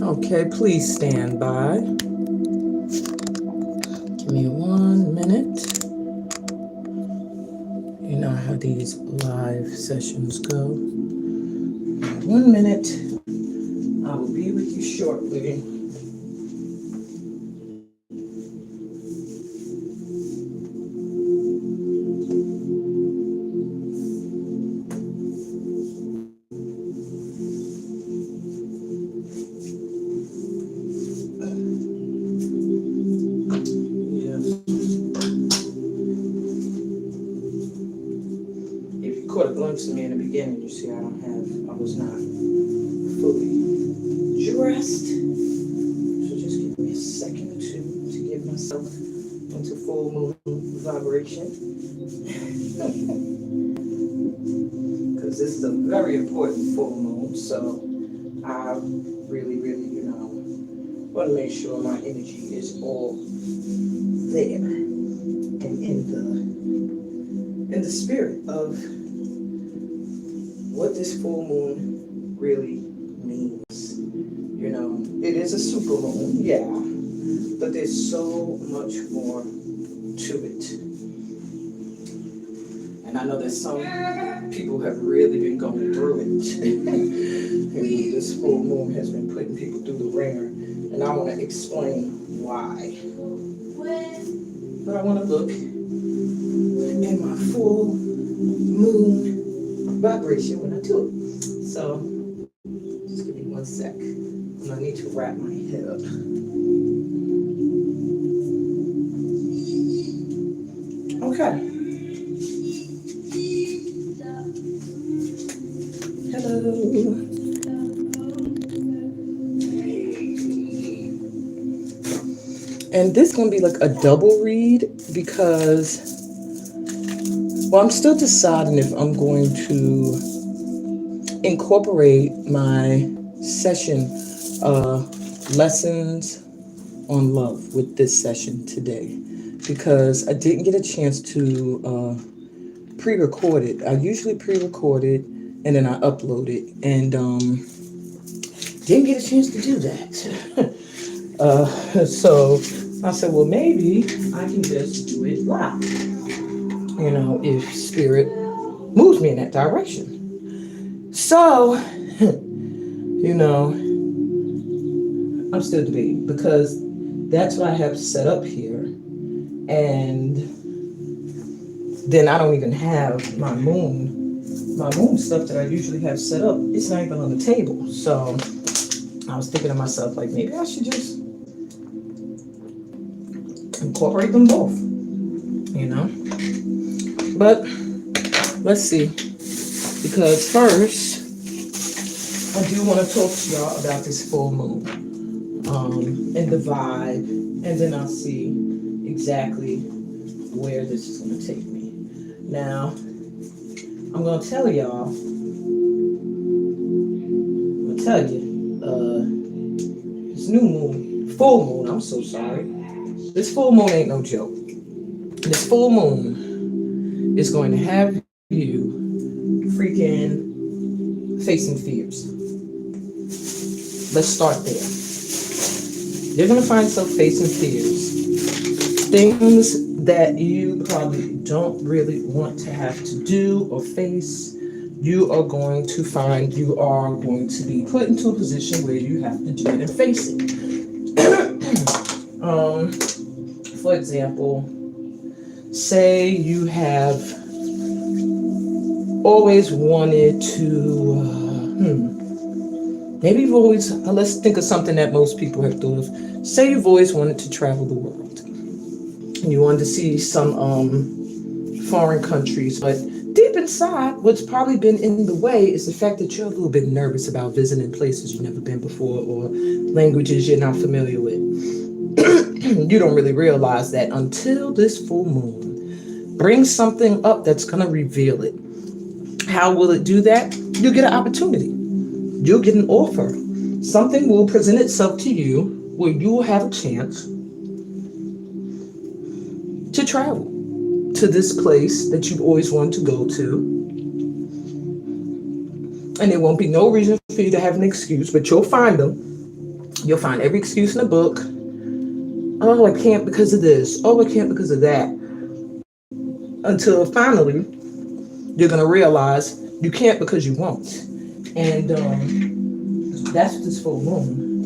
Okay, please stand by. Give me 1 minute. You know how these live sessions go. 1 minute. I will be with you shortly. Caught a glimpse of me in the beginning. You see, I was not fully dressed. So just give me a second or two to get myself into full moon vibration. Because this is a very important full moon. So I really, want to make sure my energy is all there and in the spirit of what this full moon really means. You know, it is a super moon, yeah, but there's so much more to it. And I know that some people have really been going through it. This full moon has been putting people through the ringer, and I want to explain why. But I want to look in my full moon vibration when I do it. So just give me 1 sec. And I need to wrap my head up. Okay. Hello. And this is going to be like a double read because, well, I'm still deciding if I'm going to incorporate my session lessons on love with this session today, because I didn't get a chance to pre-record it. I usually pre-record it and then I upload it, and didn't get a chance to do that. So I said, well, maybe I can just do it live, you know, if spirit moves me in that direction. So, you know, I'm still debating, because that's what I have set up here. And then I don't even have my moon stuff that I usually have set up. It's not even on the table. So I was thinking to myself, like, maybe I should just incorporate them both, you know? But let's see. Because first, I do want to talk to y'all about this full moon and the vibe, and then I'll see exactly where this is going to take me. Now, I'm going to tell y'all, this new moon, full moon, I'm so sorry. This full moon ain't no joke. This full moon is going to have you freaking facing fears. Let's start there. You're going to find yourself facing fears. Things that you probably don't really want to have to do or face. You are going to find you are going to be put into a position where you have to do it and face it. For example, say you have always wanted to, maybe you've always, let's think of something that most people have thought of. Say you've always wanted to travel the world. And you wanted to see some foreign countries, but didn't deep inside, what's probably been in the way is the fact that you're a little bit nervous about visiting places you've never been before or languages you're not familiar with. You don't really realize that until this full moon brings something up that's going to reveal it. How will it do that? You'll get an opportunity. You'll get an offer. Something will present itself to you where you will have a chance to travel to this place that you've always wanted to go to. And there won't be no reason for you to have an excuse, but you'll find them. You'll find every excuse in the book. Oh, I can't because of this. Oh, I can't because of that. Until finally, you're going to realize you can't because you won't. And that's what this full moon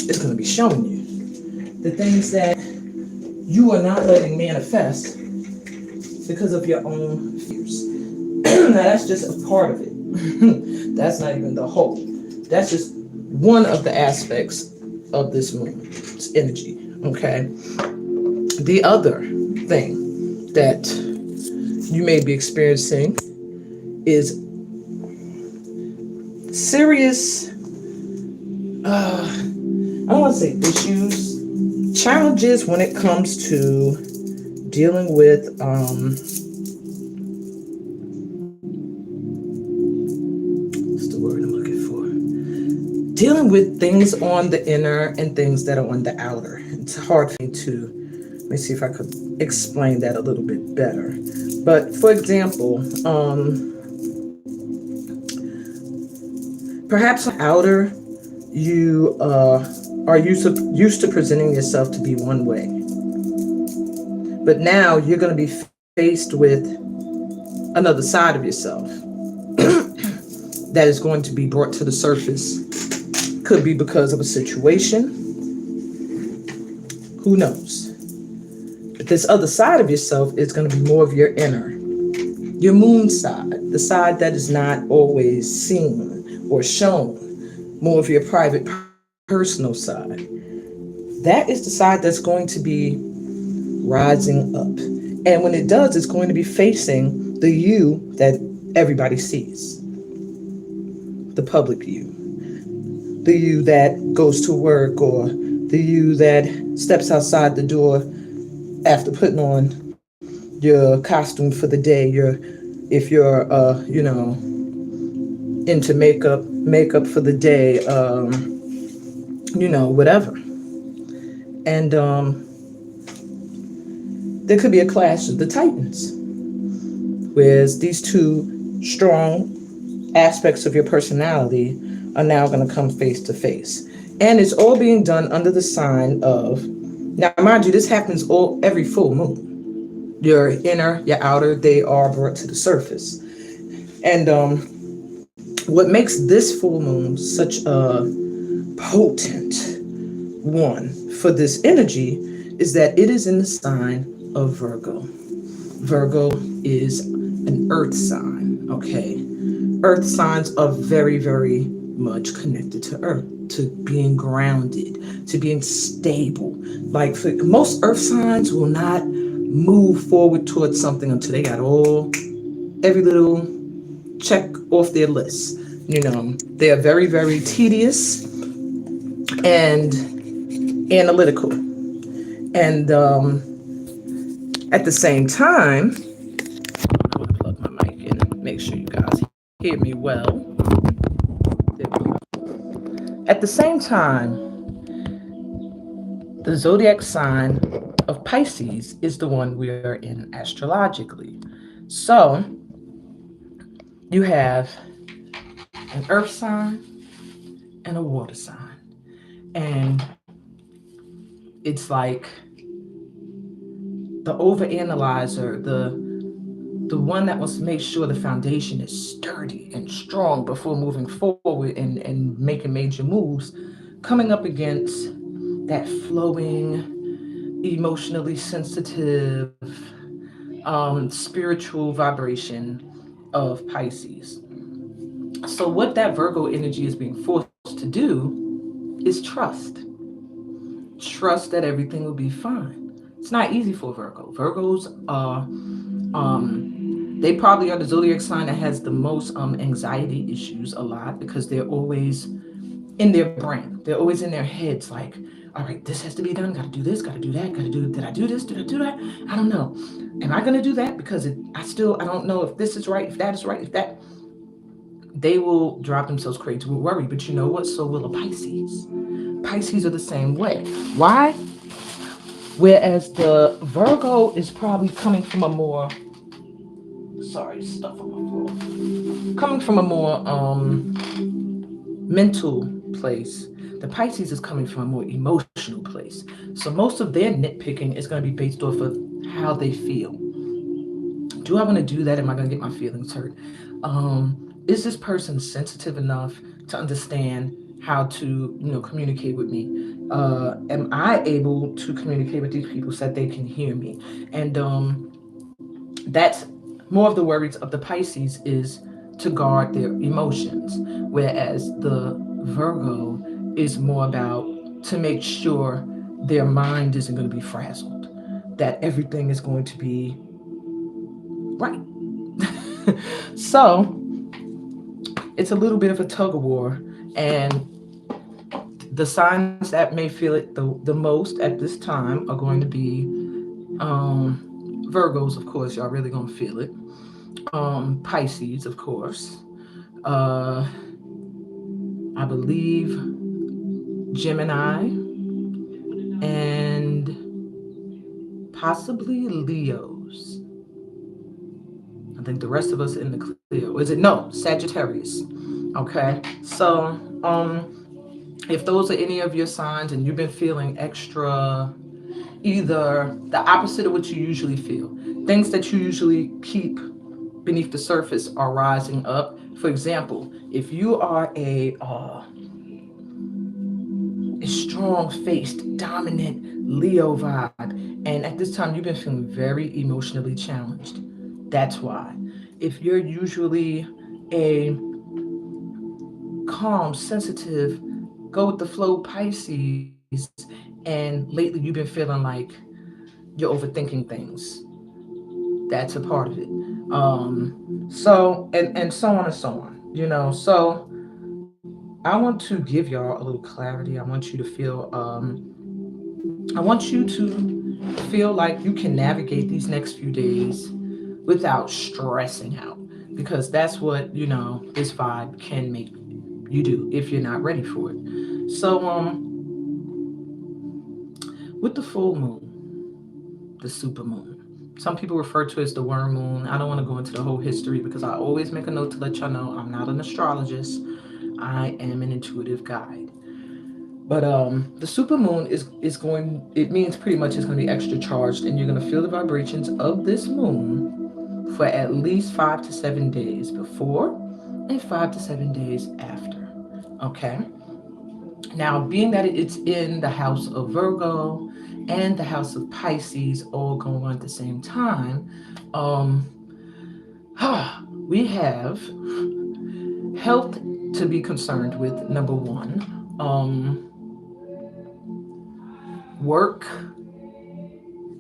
is going to be showing you. The things that you are not letting manifest because of your own fears. Now, that's just a part of it. That's not even the whole. That's just one of the aspects of this moon's energy. Okay. The other thing that you may be experiencing is serious, I don't want to say issues, challenges when it comes to dealing with what's the word I'm looking for? Dealing with things on the inner and things that are on the outer. It's hard for me to, let me see if I could explain that a little bit better. But for example, perhaps on the outer, you are used to presenting yourself to be one way. But now you're going to be faced with another side of yourself that is going to be brought to the surface. Could be because of a situation. Who knows? But this other side of yourself is going to be more of your inner, your moon side, the side that is not always seen or shown, more of your private, personal side. That is the side that's going to be rising up. And when it does, it's going to be facing the you that everybody sees, the public you, the you that goes to work, or the you that steps outside the door after putting on your costume for the day. If you're into makeup for the day, whatever. And there could be a clash of the titans, whereas these two strong aspects of your personality are now going to come face to face. And it's all being done under the sign of, now mind you, this happens every full moon. Your inner, your outer, they are brought to the surface. And what makes this full moon such a potent one for this energy is that it is in the sign of Virgo. Virgo is an earth sign, okay? Earth signs are very, very much connected to earth, to being grounded, to being stable. Like most earth signs will not move forward towards something until they got every little check off their list. They are very, very tedious and analytical. And at the same time, I'm going to plug my mic in, make sure you guys hear me well. There we go. At the same time, the zodiac sign of Pisces is the one we are in astrologically. So you have an earth sign and a water sign. And it's like the overanalyzer, the one that wants to make sure the foundation is sturdy and strong before moving forward and making major moves, coming up against that flowing, emotionally sensitive, spiritual vibration of Pisces. So what that Virgo energy is being forced to do is trust. Trust that everything will be fine. It's not easy for Virgo. Virgos are They probably are the zodiac sign that has the most anxiety issues a lot, because they're always in their brain. They're always in their heads like, all right, this has to be done. Got to do this. Got to do that. Got to do. Did I do this? Did I do that? I don't know. Am I going to do that? Because I don't know if this is right. If that is right. If that, they will drive themselves crazy with worry. But you know what? So will a Pisces. Pisces are the same way. Why? Whereas the Virgo is probably coming from a more, sorry, stuff on my floor. Coming from a more mental place. The Pisces is coming from a more emotional place. So most of their nitpicking is going to be based off of how they feel. Do I want to do that? Am I going to get my feelings hurt? Is this person sensitive enough to understand how to, communicate with me? Am I able to communicate with these people so that they can hear me? And that's more of the worries of the Pisces, is to guard their emotions, whereas the Virgo is more about to make sure their mind isn't going to be frazzled, that everything is going to be right. So it's a little bit of a tug of war, and the signs that may feel it the most at this time are going to be Virgos, of course. Y'all really gonna feel it. Pisces, of course. Uh, I believe Gemini and possibly Leos. I think the rest of us are in the clear. Is it no Sagittarius? Okay, so if those are any of your signs and you've been feeling extra, either the opposite of what you usually feel, things that you usually keep beneath the surface are rising up. For example, if you are a strong-faced, dominant Leo vibe, and at this time you've been feeling very emotionally challenged, that's why. If you're usually a calm, sensitive, go with the flow Pisces, and lately you've been feeling like you're overthinking things, that's a part of it. And so on and so on. So I want to give y'all a little clarity. I want you to feel. I want you to feel like you can navigate these next few days without stressing out, because that's what this vibe can make you do if you're not ready for it. So with the full moon, the super moon. Some people refer to it as the worm moon. I don't want to go into the whole history because I always make a note to let y'all know I'm not an astrologist. I am an intuitive guide. But the super moon is going. It means pretty much it's going to be extra charged, and you're going to feel the vibrations of this moon for at least 5 to 7 days before, and 5 to 7 days after. Okay. Now, being that it's in the house of Virgo and the house of Pisces all going on at the same time, um, we have health to be concerned with. Number one, work,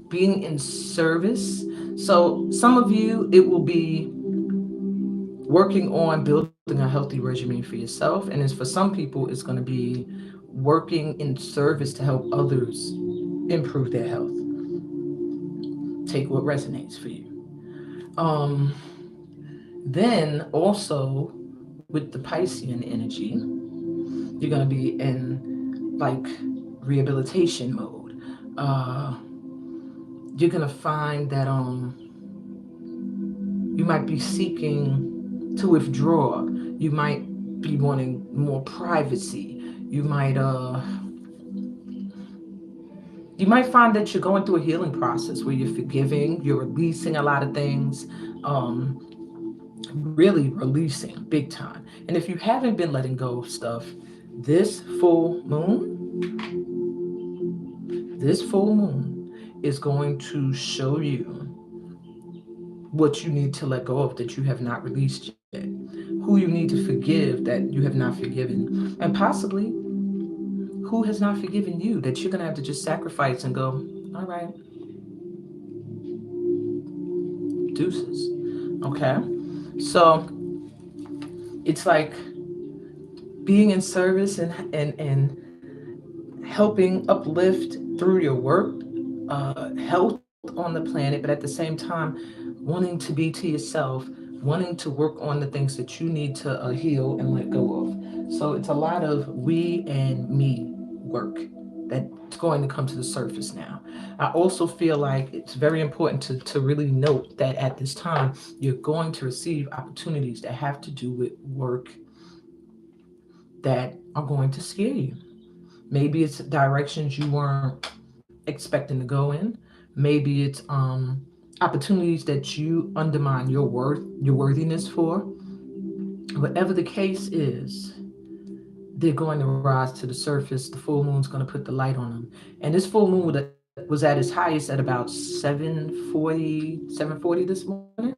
being in service. So some of you, it will be working on building a healthy regimen for yourself, and as for some people, it's going to be working in service to help others improve their health. Take what resonates for you. Um, then also with the Piscean energy, you're going to be in like rehabilitation mode. You're going to find that you might be seeking to withdraw. You might be wanting more privacy. You might find that you're going through a healing process where you're forgiving, you're releasing a lot of things, really releasing big time. And if you haven't been letting go of stuff, this full moon is going to show you what you need to let go of that you have not released yet, who you need to forgive that you have not forgiven, and possibly who has not forgiven you that you're going to have to just sacrifice and go, all right, deuces. Okay. So it's like being in service and helping uplift through your work, health on the planet, but at the same time, wanting to be to yourself, wanting to work on the things that you need to heal and let go of. So it's a lot of we and me work that's going to come to the surface now. I also feel like it's very important to really note that at this time, you're going to receive opportunities that have to do with work that are going to scare you. Maybe it's directions you weren't expecting to go in. Maybe it's opportunities that you undermine your worth, your worthiness for. Whatever the case is, they're going to rise to the surface. The full moon's going to put the light on them. And this full moon was at its highest at about 7:40 this morning.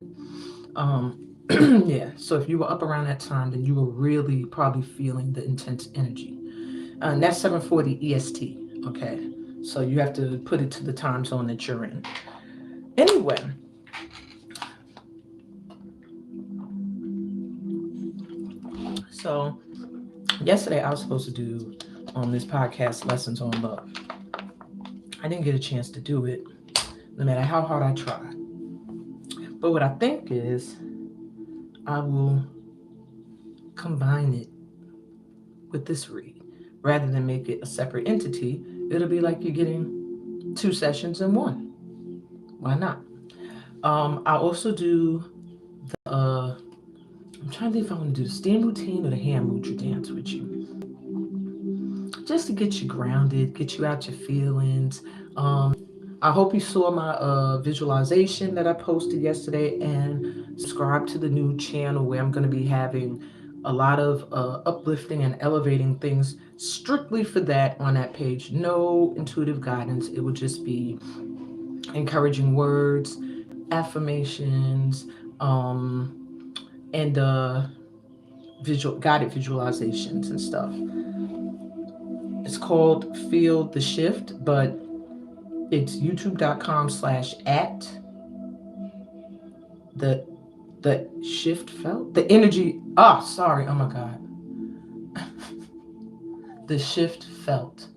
Yeah, so if you were up around that time, then you were really probably feeling the intense energy. And that's 7:40 EST. Okay, so you have to put it to the time zone that you're in. Anyway, so yesterday I was supposed to do on this podcast lessons on love. I didn't get a chance to do it, no matter how hard I tried. But what I think is I will combine it with this read. Rather than make it a separate entity, it'll be like you're getting two sessions in one. Why not? I also do the, I'm trying to think if I want to do the stand routine or the hand mudra dance with you. Just to get you grounded, get you out your feelings. I hope you saw my visualization that I posted yesterday and subscribe to the new channel where I'm going to be having a lot of uplifting and elevating things strictly for that on that page. No intuitive guidance. It would just be encouraging words, affirmations, and guided visualizations and stuff. It's called Feel the Shift, but it's youtube.com/at the shift felt the energy. Sorry. Oh my God. The shift felt.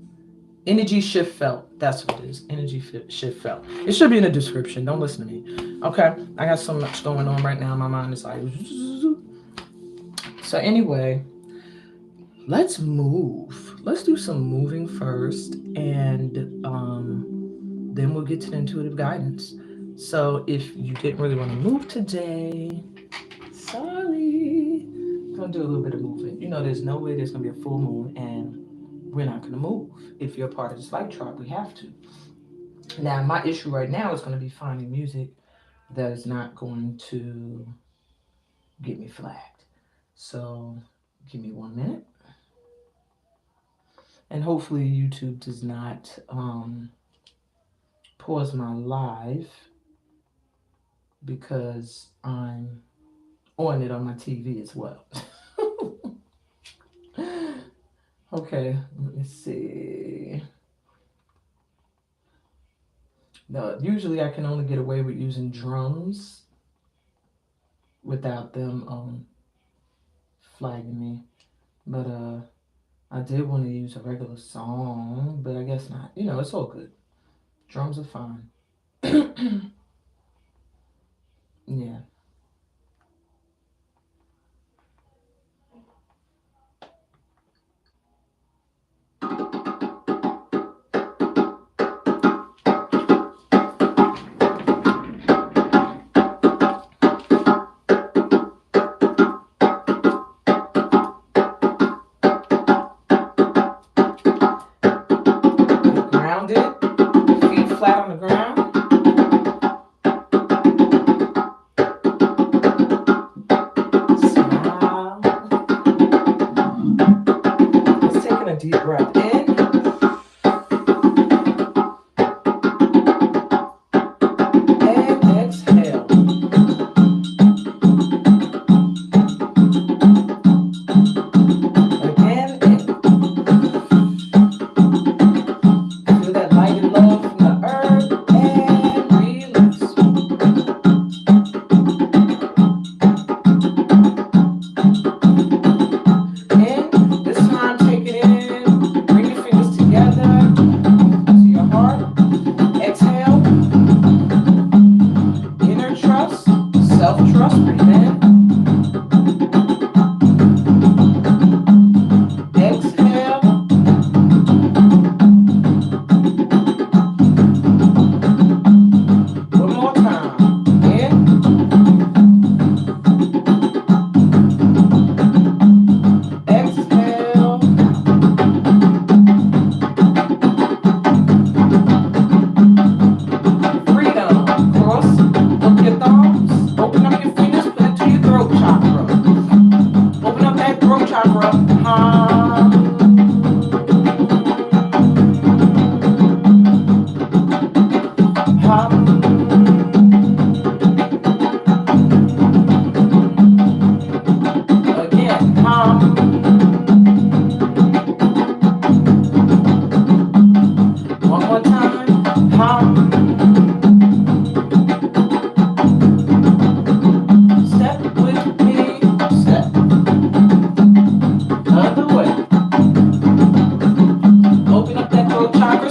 Energy shift felt. That's what it is. Energy shift felt. It should be in the description. Don't listen to me. Okay. I got so much going on right now. My mind is like. So anyway, let's move. Let's do some moving first, and then we'll get to the intuitive guidance. So if you didn't really want to move today, sorry. I'm gonna do a little bit of movement. You know, there's no way there's gonna be a full moon and we're not gonna move. If you're a part of this light chart, we have to. Now, my issue right now is gonna be finding music that is not going to get me flagged. So give me 1 minute. And hopefully YouTube does not pause my live because I'm on it on my TV as well. Okay, let me see. No, usually I can only get away with using drums without them flagging me. But I did want to use a regular song, but I guess not. You know, it's all good. Drums are fine. Yeah. Deep breath in and exhale. Again in. Feel that light and love from the earth.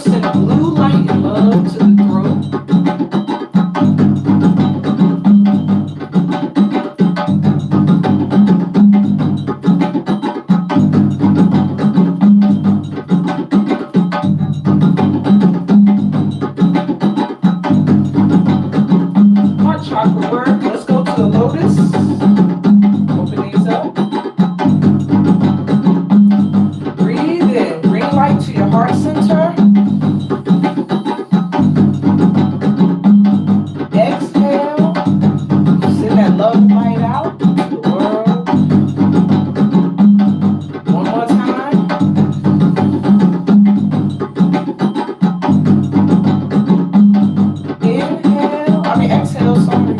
send blue light and love to the throat. Heart chakra work. Let's go to the lotus. Open these up. Breathe in. Green light to your heart center. Exhale. Send that love light out to the world. One more time. Exhale, sorry.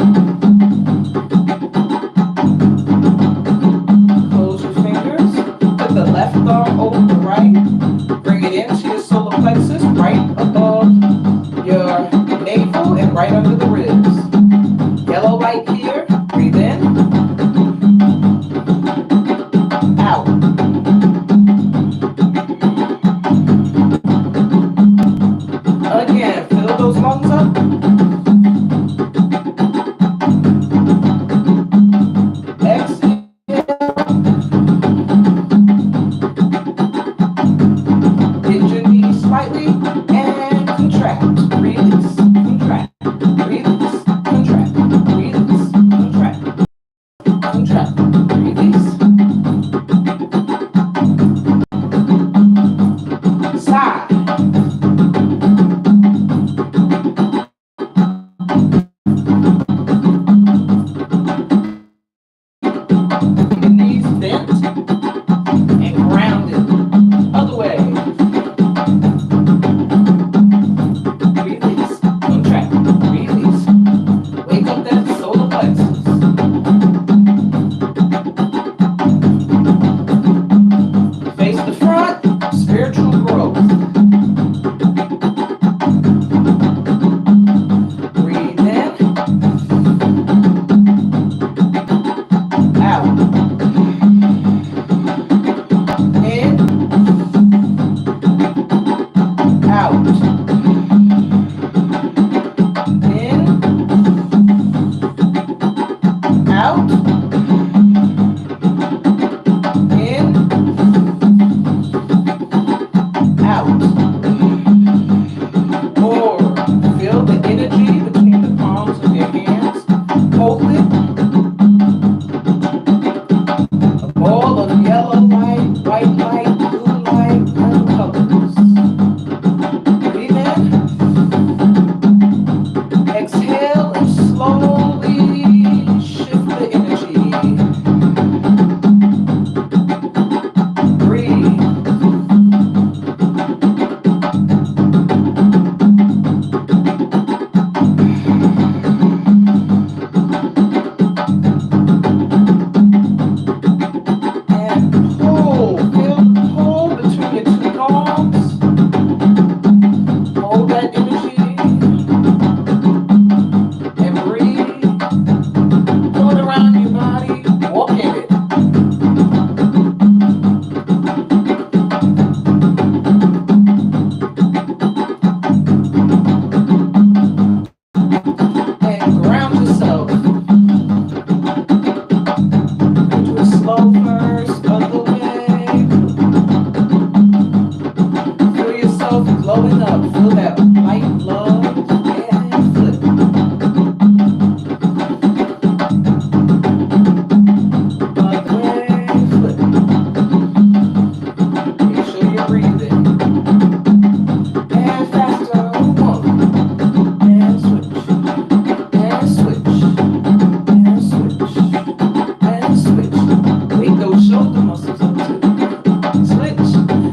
Close your fingers. Put the left thumb over the right. Bring it into your solar plexus, right above your navel and right under the ribs. Yellow light here. Breathe in. Out. Again, fill those lungs up. Slightly and contract, release, contract, release, contract, release, contract, contract, release. Sigh. Your knees bent and grounded. Other way.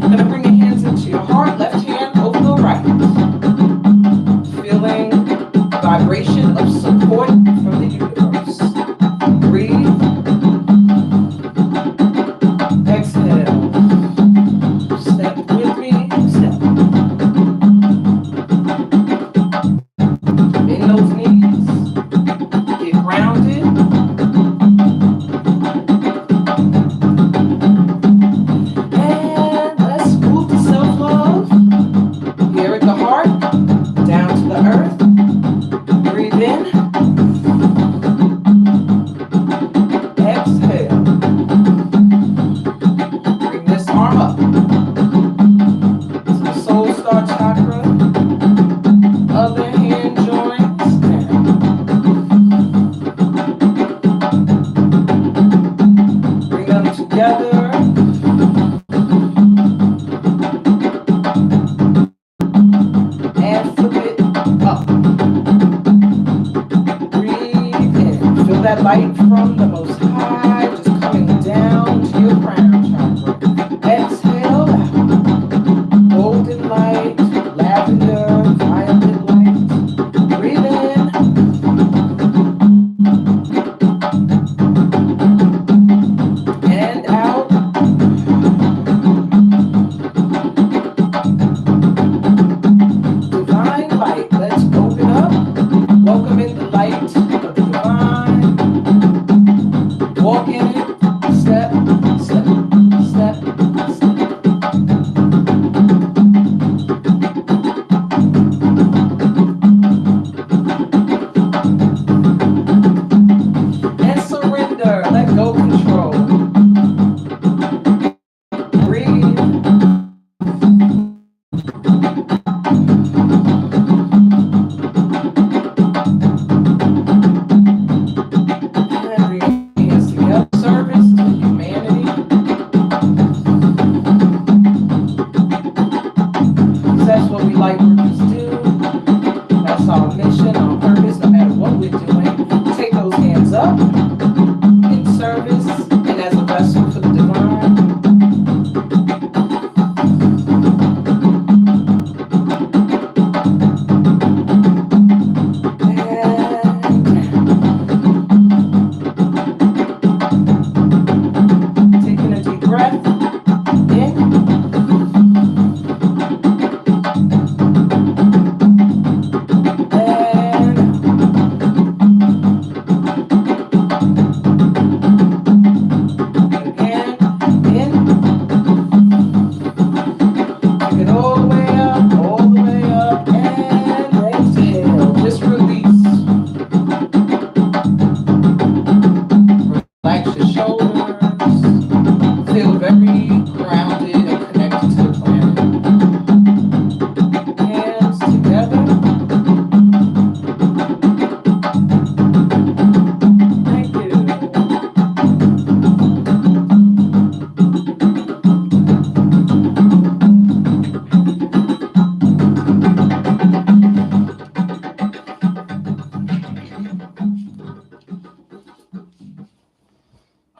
Gonna bring your hands into your heart, left hand over the right.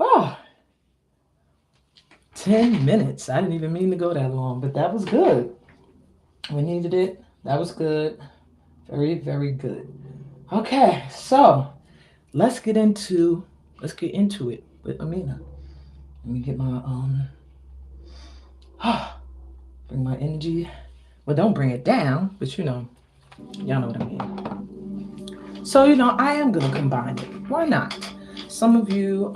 Oh, 10 minutes. I didn't even mean to go that long, but that was good. We needed it. That was good. Very, very good. Okay, so let's get into it with Amina. Let me get my bring my energy. Well, don't bring it down, but y'all know what I mean. So I am gonna combine it. Why not? Some of you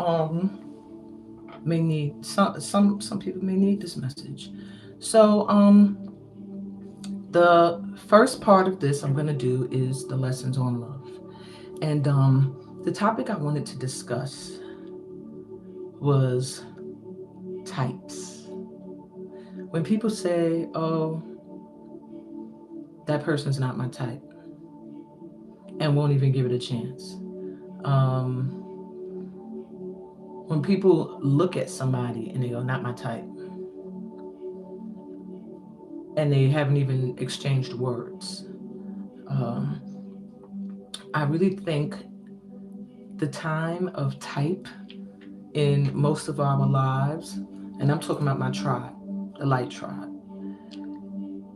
may need some people may need this message. So the first part of this I'm gonna do is the lessons on love, and the topic I wanted to discuss was types. When people say, "Oh, that person's not my type," and won't even give it a chance. When people look at somebody and they go, "Not my type," and they haven't even exchanged words, I really think the time of type in most of our lives, and I'm talking about my tribe, the light tribe,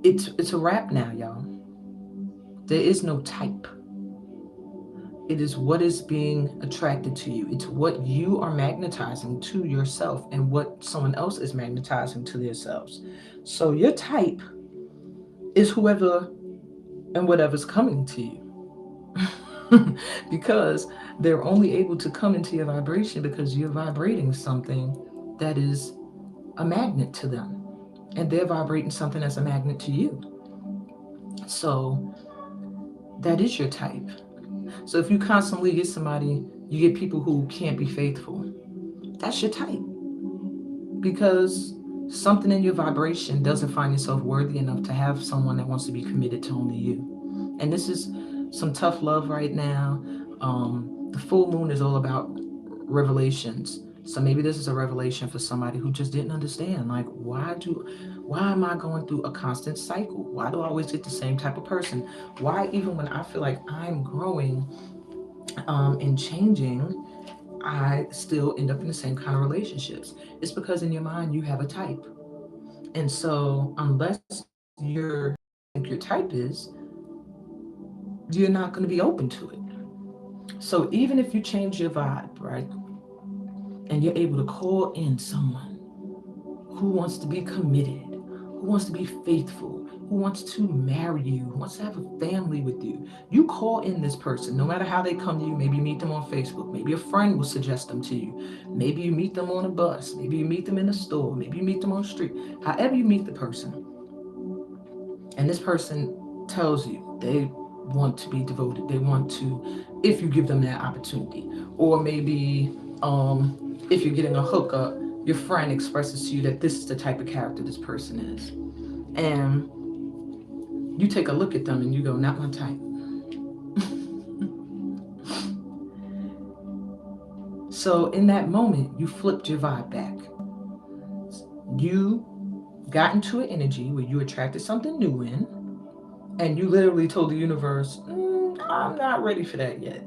it's a wrap now, y'all. There is no type. It is what is being attracted to you. It's what you are magnetizing to yourself and what someone else is magnetizing to themselves. So your type is whoever and whatever's coming to you. Because they're only able to come into your vibration because you're vibrating something that is a magnet to them. And they're vibrating something that's a magnet to you. So that is your type. So if you constantly get somebody, you get people who can't be faithful, that's your type. Because something in your vibration doesn't find yourself worthy enough to have someone that wants to be committed to only you. And this is some tough love right now. The full moon is all about revelations. So maybe this is a revelation for somebody who just didn't understand. Like, why am I going through a constant cycle? Why do I always get the same type of person? Why, even when I feel like I'm growing and changing, I still end up in the same kind of relationships? It's because in your mind you have a type. And so unless you're think your type is, you're not going to be open to it. So even if you change your vibe, right, and you're able to call in someone who wants to be committed, who wants to be faithful, who wants to marry you, who wants to have a family with you, you call in this person, no matter how they come to you. Maybe you meet them on Facebook, maybe a friend will suggest them to you, maybe you meet them on a bus, maybe you meet them in a store, maybe you meet them on the street. However you meet the person, and this person tells you they want to be devoted, they want to, if you give them that opportunity. Or maybe if you're getting a hookup, your friend expresses to you that this is the type of character this person is. And you take a look at them and you go, not my type. So in that moment, you flipped your vibe back. You got into an energy where you attracted something new in, and you literally told the universe, I'm not ready for that yet.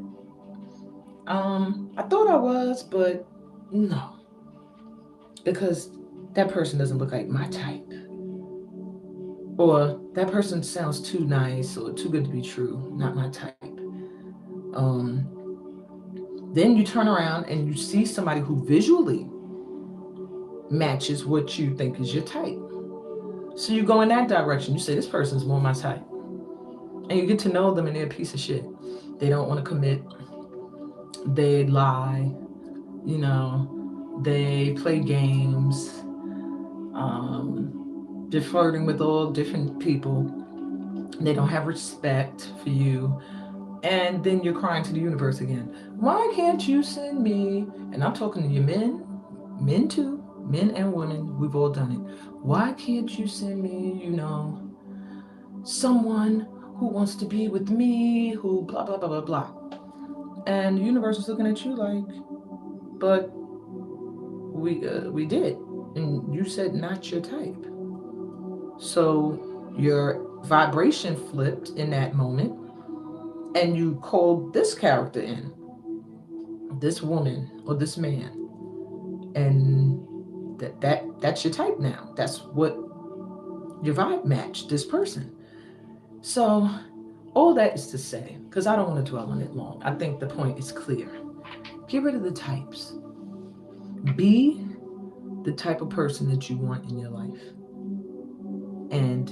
I thought I was, but no, because that person doesn't look like my type. Or that person sounds too nice or too good to be true, not my type. Um, then you turn around and you see somebody who visually matches what you think is your type. So you go in that direction. You say, this person's more my type. And you get to know them and they're a piece of shit. They don't want to commit. They lie. You know, they play games. They're flirting with all different people. They don't have respect for you. And then you're crying to the universe again. Why can't you send me? And I'm talking to you men too, men and women, we've all done it. Why can't you send me, someone who wants to be with me, who blah, blah, blah, blah, blah. And the universe is looking at you like, but we did. And you said not your type. So your vibration flipped in that moment, and you called this character in, this woman or this man, and that's your type now. That's what your vibe matched, this person. So all that is to say, because I don't want to dwell on it long, I think the point is clear. Get rid of the types. Be the type of person that you want in your life, and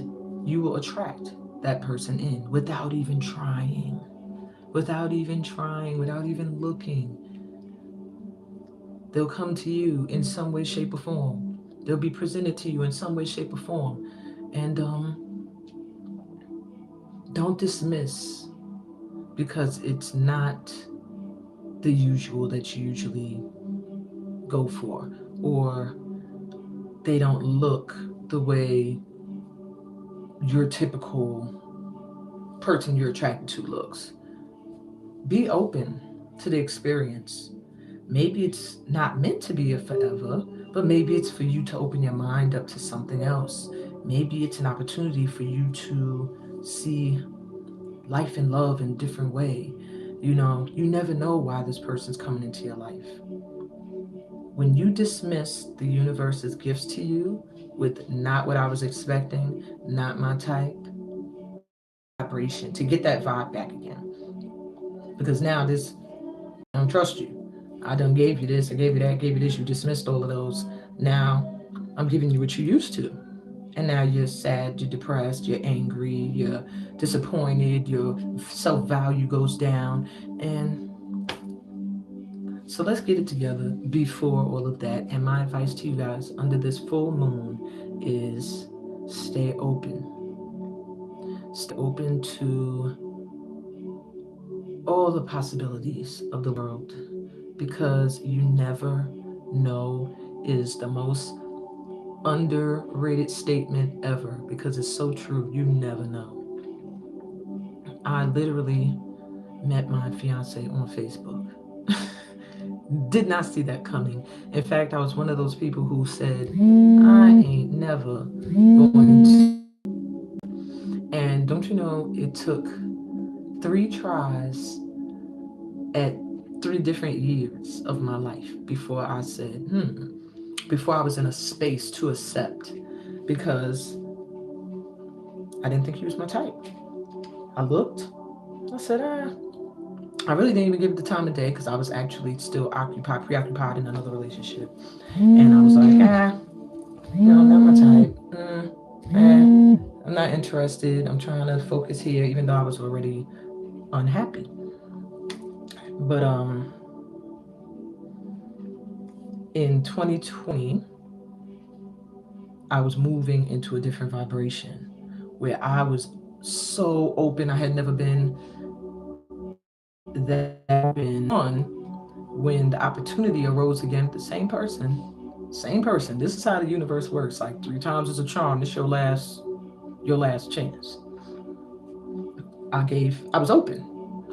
you will attract that person in without even trying, without even looking. They'll come to you in some way, shape, or form. They'll be presented to you in some way, shape, or form. And don't dismiss because it's not the usual that you usually go for, or they don't look the way your typical person you're attracted to looks. Be open to the experience. Maybe it's not meant to be a forever, but maybe it's for you to open your mind up to something else. Maybe it's an opportunity for you to see life and love in a different way. You never know why this person's coming into your life. When you dismiss the universe's gifts to you with not what I was expecting, not my type, vibration, to get that vibe back again. Because now this, I don't trust you. I done gave you this, I gave you that, gave you this, you dismissed all of those. Now I'm giving you what you used to. And now you're sad, you're depressed, you're angry, you're disappointed, your self-value goes down. And so let's get it together before all of that. And my advice to you guys under this full moon is stay open. Stay open to all the possibilities of the world, because you never know is the most underrated statement ever, because it's so true. You never know. I literally met my fiance on Facebook. Did not see that coming. In fact, I was one of those people who said, I ain't never going to. And don't you know, it took 3 tries at 3 different years of my life before I said, before I was in a space to accept, because I didn't think he was my type. I looked, I said, I really didn't even give it the time of day, because I was actually still preoccupied in another relationship. And I was like, no, not my type. I'm not interested. I'm trying to focus here, even though I was already unhappy. But in 2020, I was moving into a different vibration where I was so open. I had never been that open when the opportunity arose again with the same person. Same person. This is how the universe works. Like 3 times is a charm. This your last chance. I was open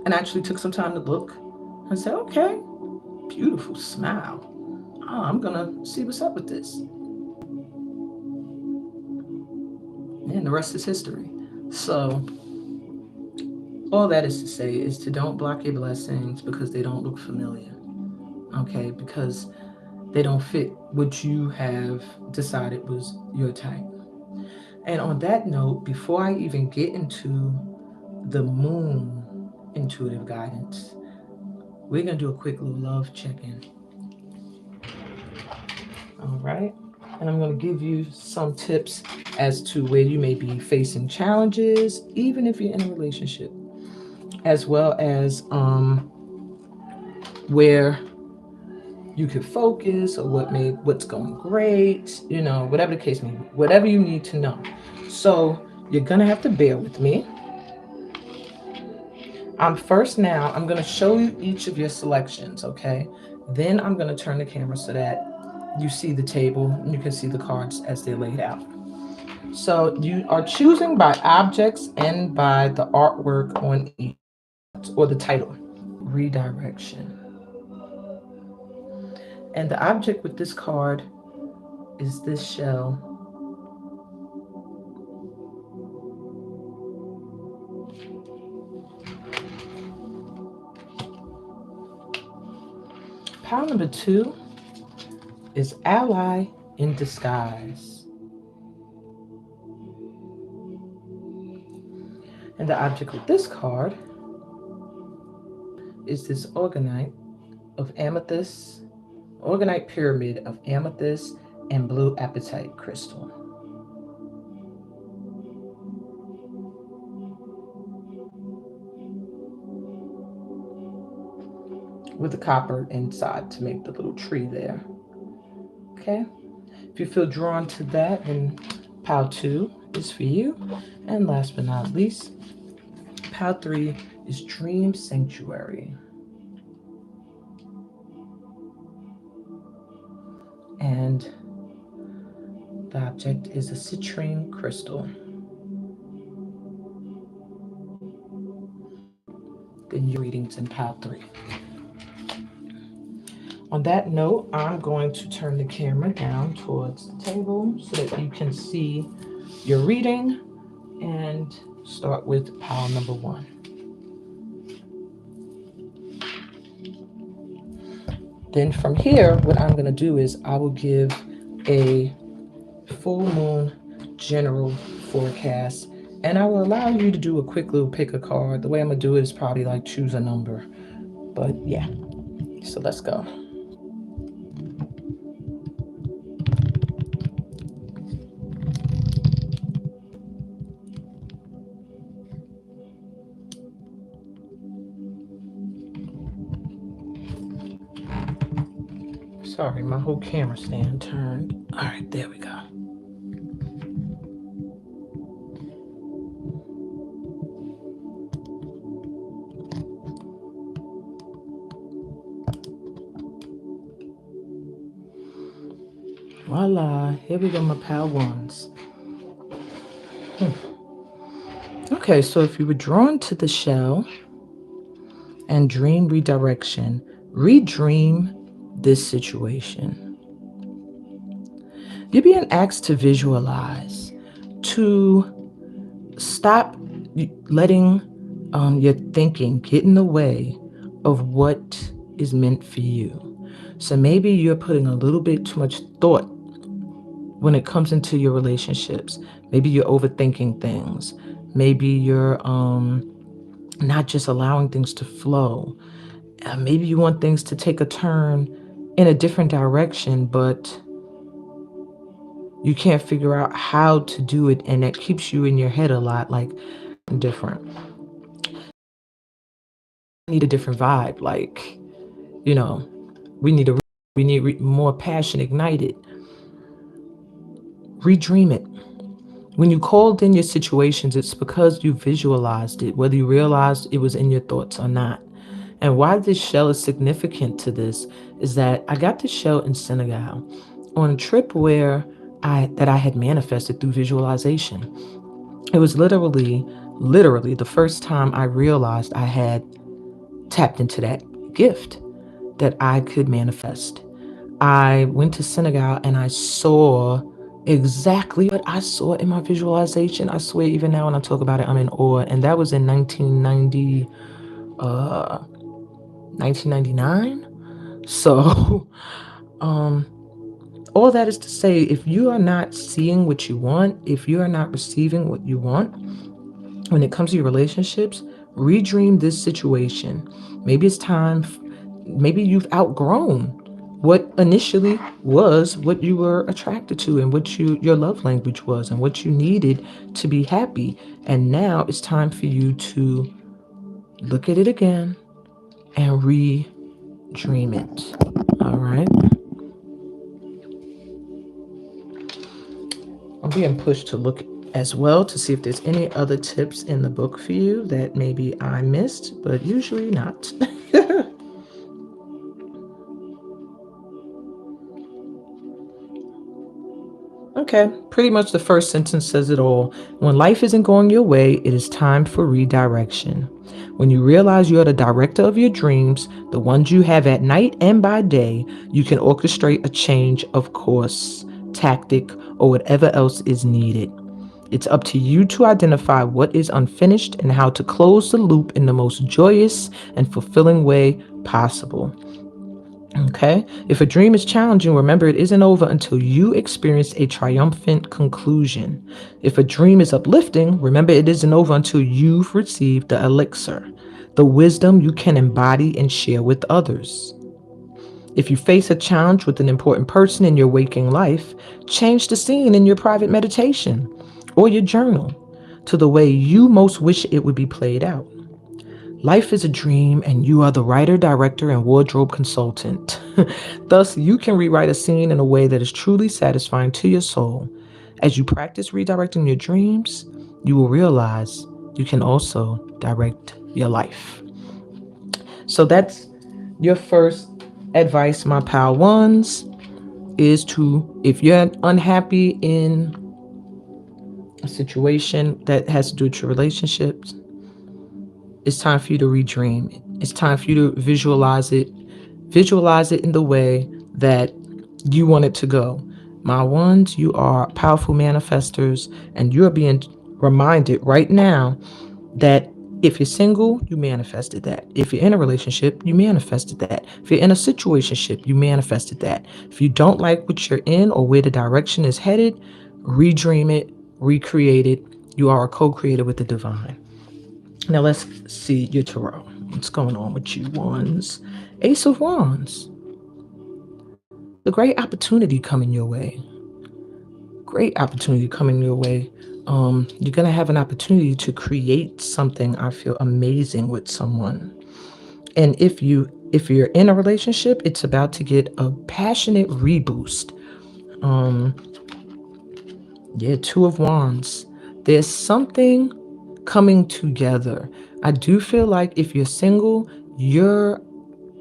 and actually took some time to look and said, okay, beautiful smile. Oh, I'm gonna see what's up with this. And the rest is history. So all that is to say is to don't block your blessings because they don't look familiar. Okay, because they don't fit what you have decided was your type. And on that note, before I even get into the moon intuitive guidance, we're going to do a quick little love check in. All right. And I'm going to give you some tips as to where you may be facing challenges, even if you're in a relationship, as well as where you could focus or what's going great, whatever the case may be, whatever you need to know. So you're going to have to bear with me. I'm going to show you each of your selections, okay? Then I'm going to turn the camera so that you see the table and you can see the cards as they're laid out. So you are choosing by objects and by the artwork on each or the title. Redirection. And the object with this card is this shell. Pile number 2 is ally in disguise. And the object with this card is this organite pyramid of amethyst and blue apatite crystal. With the copper inside to make the little tree there. Okay? If you feel drawn to that, then pile 2 is for you. And last but not least, pile 3 is Dream Sanctuary. And the object is a citrine crystal. Then your readings in pile 3. On that note, I'm going to turn the camera down towards the table so that you can see your reading and start with pile number 1. Then from here, what I'm going to do is I will give a full moon general forecast, and I will allow you to do a quick little pick a card. The way I'm going to do it is probably like choose a number. But yeah, so let's go. Sorry, my whole camera stand turned. All right, there we go. Voila, here we go, my pile 1s. Okay, so if you were drawn to the shell and dream redirection, redream this situation. You're being asked to visualize, to stop letting your thinking get in the way of what is meant for you. So maybe you're putting a little bit too much thought when it comes into your relationships. Maybe you're overthinking things. Maybe you're not just allowing things to flow. Maybe you want things to take a turn in a different direction, but you can't figure out how to do it, and that keeps you in your head a lot, like different. I need a different vibe, like, we need more passion ignited. Redream it. When you called in your situations, it's because you visualized it, whether you realized it was in your thoughts or not. And why this shell is significant to this is that I got this shell in Senegal on a trip where I had manifested through visualization. It was literally literally the first time I realized I had tapped into that gift that I could manifest. I went to Senegal and I saw exactly what I saw in my visualization. I swear, even now when I talk about it, I'm in awe. And that was in 1999. So, um, all that is to say, if you are not seeing what you want, if you are not receiving what you want, when it comes to your relationships, redream this situation. Maybe it's time, maybe you've outgrown what initially was what you were attracted to and what your love language was and what you needed to be happy. And now it's time for you to look at it again and redream it. All right. I'm being pushed to look as well to see if there's any other tips in the book for you that maybe I missed, but usually not. Okay, pretty much the first sentence says it all. When life isn't going your way, it is time for redirection. When you realize you are the director of your dreams, the ones you have at night and by day, you can orchestrate a change of course, tactic, or whatever else is needed. It's up to you to identify what is unfinished and how to close the loop in the most joyous and fulfilling way possible. Okay? If a dream is challenging, remember it isn't over until you experience a triumphant conclusion. If a dream is uplifting, remember it isn't over until you've received the elixir, the wisdom you can embody and share with others. If you face a challenge with an important person in your waking life, change the scene in your private meditation or your journal to the way you most wish it would be played out. Life is a dream, and you are the writer, director, and wardrobe consultant. Thus, you can rewrite a scene in a way that is truly satisfying to your soul. As you practice redirecting your dreams, you will realize you can also direct your life. So that's your first advice, my pal ones, is to, if you're unhappy in a situation that has to do with your relationships, it's time for you to redream it. It's time for you to visualize it. Visualize it in the way that you want it to go. My ones, you are powerful manifestors, and you're being reminded right now that if you're single, you manifested that. If you're in a relationship, you manifested that. If you're in a situationship, you manifested that. If you don't like what you're in or where the direction is headed, redream it, recreate it. You are a co-creator with the divine. Now let's see your tarot. What's going on with you, Wands? Ace of Wands. There's a great opportunity coming your way. Great opportunity coming your way. You're gonna have an opportunity to create something, I feel, amazing with someone. And if you're in a relationship, it's about to get a passionate reboost. Um, yeah, Two of Wands. There's something coming together. I do feel like if you're single, your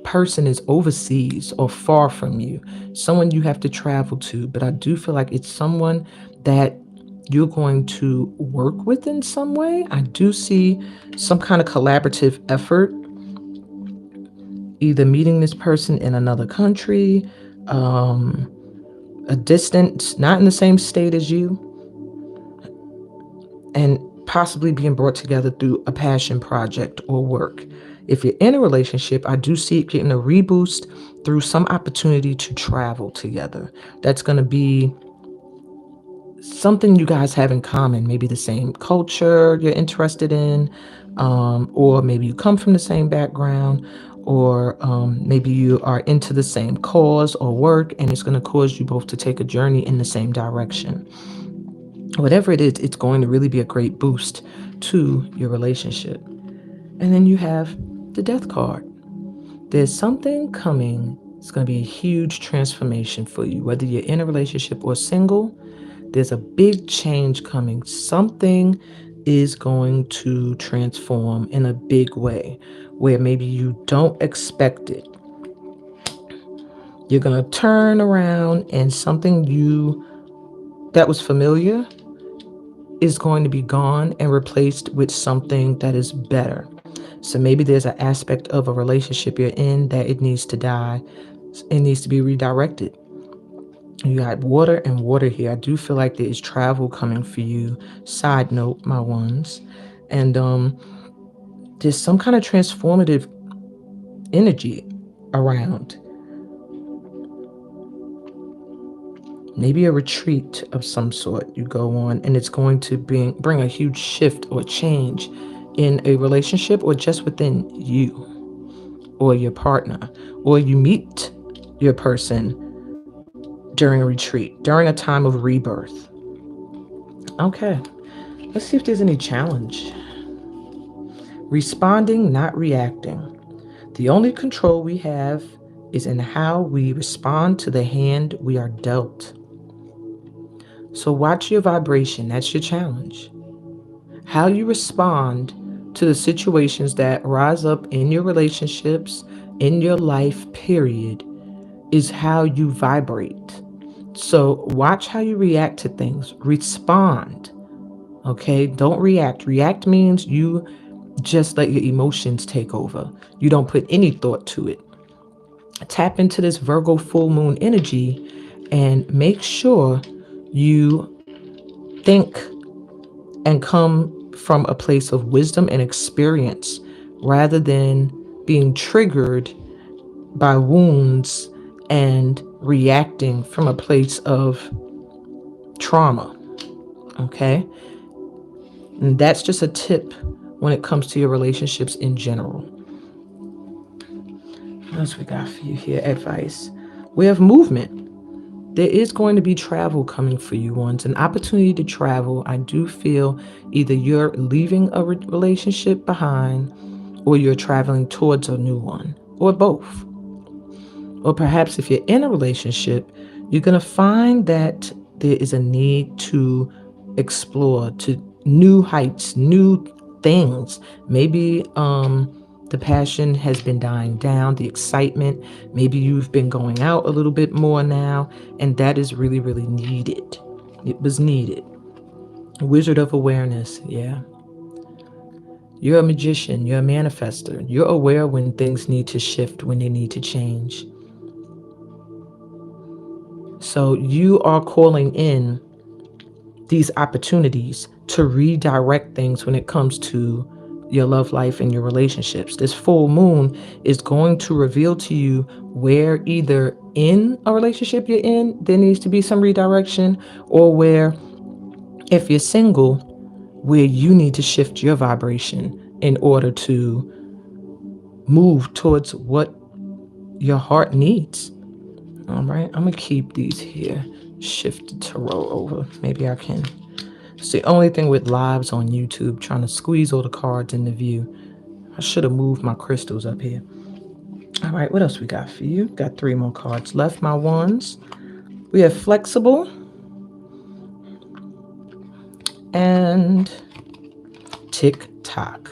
person is overseas or far from you, someone you have to travel to. But I do feel like it's someone that you're going to work with in some way. I do see some kind of collaborative effort, either meeting this person in another country, um, a distance, not in the same state as you, and possibly being brought together through a passion project or work. If you're in a relationship, I do see it getting a reboost through some opportunity to travel together. That's going to be something you guys have in common, maybe the same culture you're interested in, or maybe you come from the same background, or maybe you are into the same cause or work, and it's going to cause you both to take a journey in the same direction. Whatever it is, it's going to really be a great boost to your relationship. And then you have the Death card. There's something coming. It's going to be a huge transformation for you, whether you're in a relationship or single. There's a big change coming. Something is going to transform in a big way where maybe you don't expect it. You're going to turn around and something that was familiar is going to be gone and replaced with something that is better. So maybe there's an aspect of a relationship you're in that it needs to die. It needs to be redirected. You got water and water here. I do feel like there is travel coming for you. Side note, my ones. And there's some kind of transformative energy around. Maybe a retreat of some sort you go on, and it's going to bring a huge shift or change in a relationship or just within you or your partner, or you meet your person during a retreat, during a time of rebirth. Okay, let's see if there's any challenge. Responding, not reacting. The only control we have is in how we respond to the hand we are dealt. So watch your vibration. That's your challenge. How you respond to the situations that rise up in your relationships, in your life, period, is how you vibrate. So watch how you react to things. Respond. Okay? Don't react. React means you just let your emotions take over. You don't put any thought to it. Tap into this Virgo full moon energy and make sure you think and come from a place of wisdom and experience rather than being triggered by wounds and reacting from a place of trauma. Okay? And that's just a tip when it comes to your relationships in general. What else we got for you here? Advice. We have movement. There is going to be travel coming for you ones, an opportunity to travel. I do feel either you're leaving a relationship behind or you're traveling towards a new one, or both. Or perhaps if you're in a relationship, you're going to find that there is a need to explore to new heights, new things. Maybe the passion has been dying down, the excitement. Maybe you've been going out a little bit more now, and that is really, really needed. It was needed. Wizard of awareness, yeah. You're a magician, you're a manifester. You're aware when things need to shift, when they need to change. So you are calling in these opportunities to redirect things when it comes to your love life and your relationships. This full moon is going to reveal to you where either in a relationship you're in, there needs to be some redirection, or where, if you're single, where you need to shift your vibration in order to move towards what your heart needs. All right, I'm gonna keep these here. Shift to roll over. Maybe I can. It's the only thing with lives on YouTube, trying to squeeze all the cards in the view. I should have moved my crystals up here. All right, what else we got for you? Got 3 more cards left, my ones. We have flexible and tick-tock.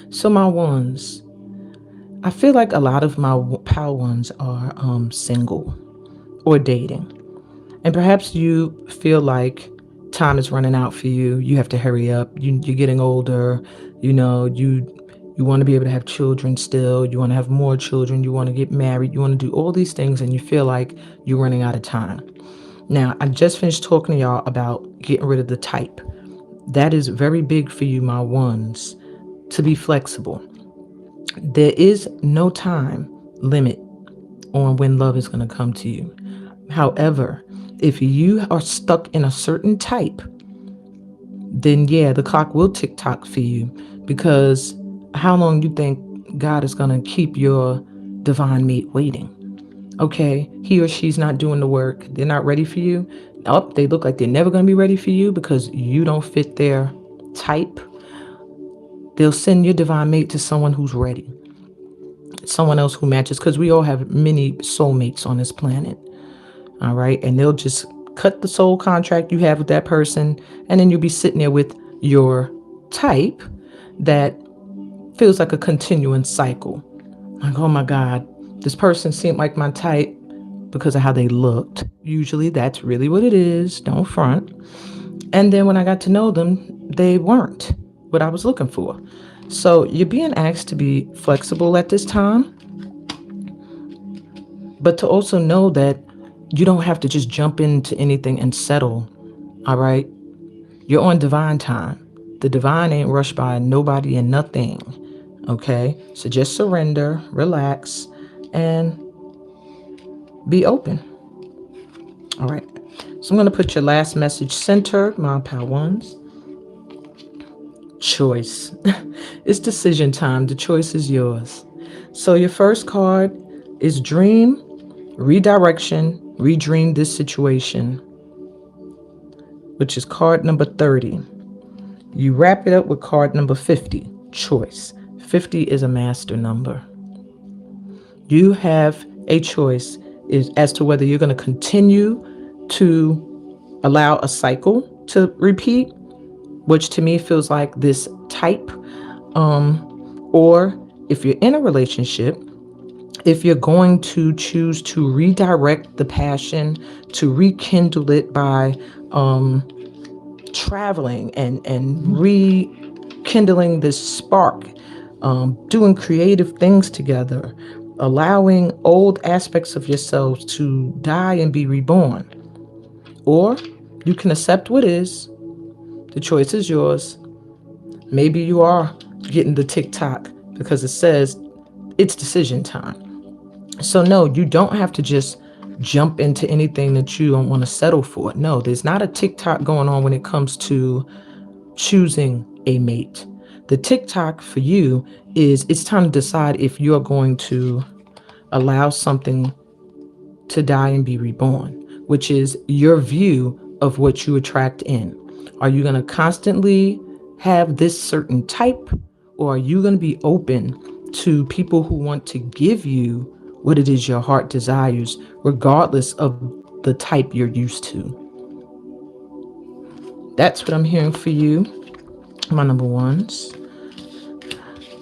So my ones, I feel like a lot of my power ones are single or dating. And perhaps you feel like time is running out for you. You have to hurry up. You're getting older. You know, you want to be able to have children still. You want to have more children. You want to get married. You want to do all these things, and you feel like you're running out of time. Now, I just finished talking to y'all about getting rid of the type. That is very big for you, my ones, to be flexible. There is no time limit on when love is going to come to you. However, if you are stuck in a certain type, then yeah, the clock will tick tock for you, because how long you think God is going to keep your divine mate waiting? Okay, he or she's not doing the work. They're not ready for you. Oh, they look like they're never going to be ready for you because you don't fit their type. They'll send your divine mate to someone who's ready, someone else who matches, because we all have many soulmates on this planet. All right, and they'll just cut the soul contract you have with that person, and then you'll be sitting there with your type that feels like a continuing cycle. Like, oh my God, this person seemed like my type because of how they looked. Usually that's really what it is. Don't front. And then when I got to know them, they weren't what I was looking for. So you're being asked to be flexible at this time, but to also know that you don't have to just jump into anything and settle. All right. You're on divine time. The divine ain't rushed by nobody and nothing. Okay. So just surrender, relax, and be open. All right. So I'm going to put your last message center, my pal ones. Choice. It's decision time. The choice is yours. So your first card is dream, redirection, redream this situation, which is card number 30. You wrap it up with card number 50, choice. 50 is a master number. You have a choice as to whether you're going to continue to allow a cycle to repeat, which to me feels like this type, or if you're in a relationship, if you're going to choose to redirect the passion, to rekindle it by traveling and rekindling this spark, doing creative things together, allowing old aspects of yourselves to die and be reborn. Or you can accept what is. The choice is yours. Maybe you are getting the TikTok because it says it's decision time. So no, you don't have to just jump into anything that you don't want to settle for. No, there's not a TikTok going on when it comes to choosing a mate. The TikTok for you is it's time to decide if you're going to allow something to die and be reborn, which is your view of what you attract in. Are you going to constantly have this certain type, or are you going to be open to people who want to give you what it is your heart desires, regardless of the type you're used to? That's what I'm hearing for you, my number ones.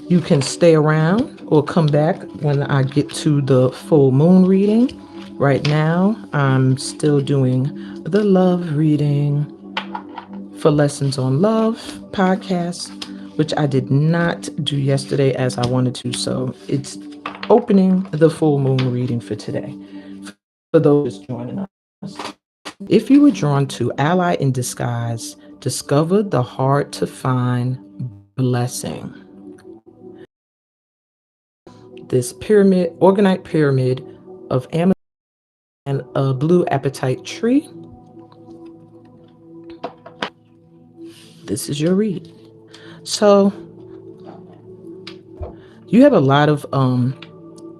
You can stay around or come back when I get to the full moon reading. Right now, I'm still doing the love reading for Lessons on Love podcast, which I did not do yesterday as I wanted to. So it's opening the full moon reading for today. For those just joining us, if you were drawn to Ally in Disguise, discover the hard to find blessing. This pyramid, organite pyramid of Amazon and a blue apatite tree. This is your read. So you have a lot of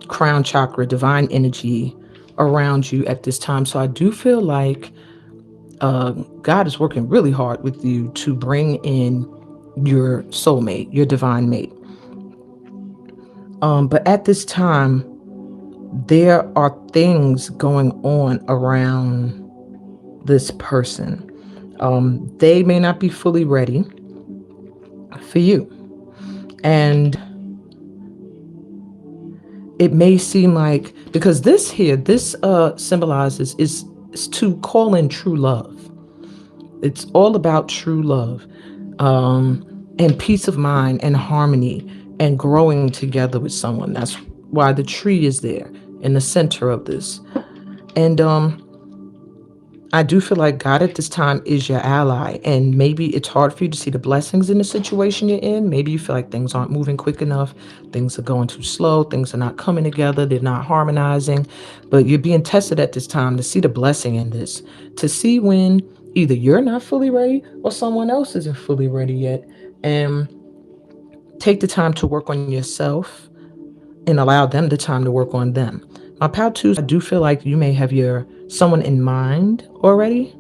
crown chakra, divine energy around you at this time. So I do feel like God is working really hard with you to bring in your soulmate, your divine mate. But at this time, there are things going on around this person. They may not be fully ready for you. And it may seem like, because this symbolizes is to call in true love. It's all about true love, and peace of mind and harmony and growing together with someone. That's why the tree is there in the center of this. And I do feel like God at this time is your ally, and maybe it's hard for you to see the blessings in the situation you're in. Maybe you feel like things aren't moving quick enough, things are going too slow, things are not coming together, they're not harmonizing, but you're being tested at this time to see the blessing in this, to see when either you're not fully ready or someone else isn't fully ready yet, and take the time to work on yourself and allow them the time to work on them. My pal twos, I do feel like you may have your someone in mind already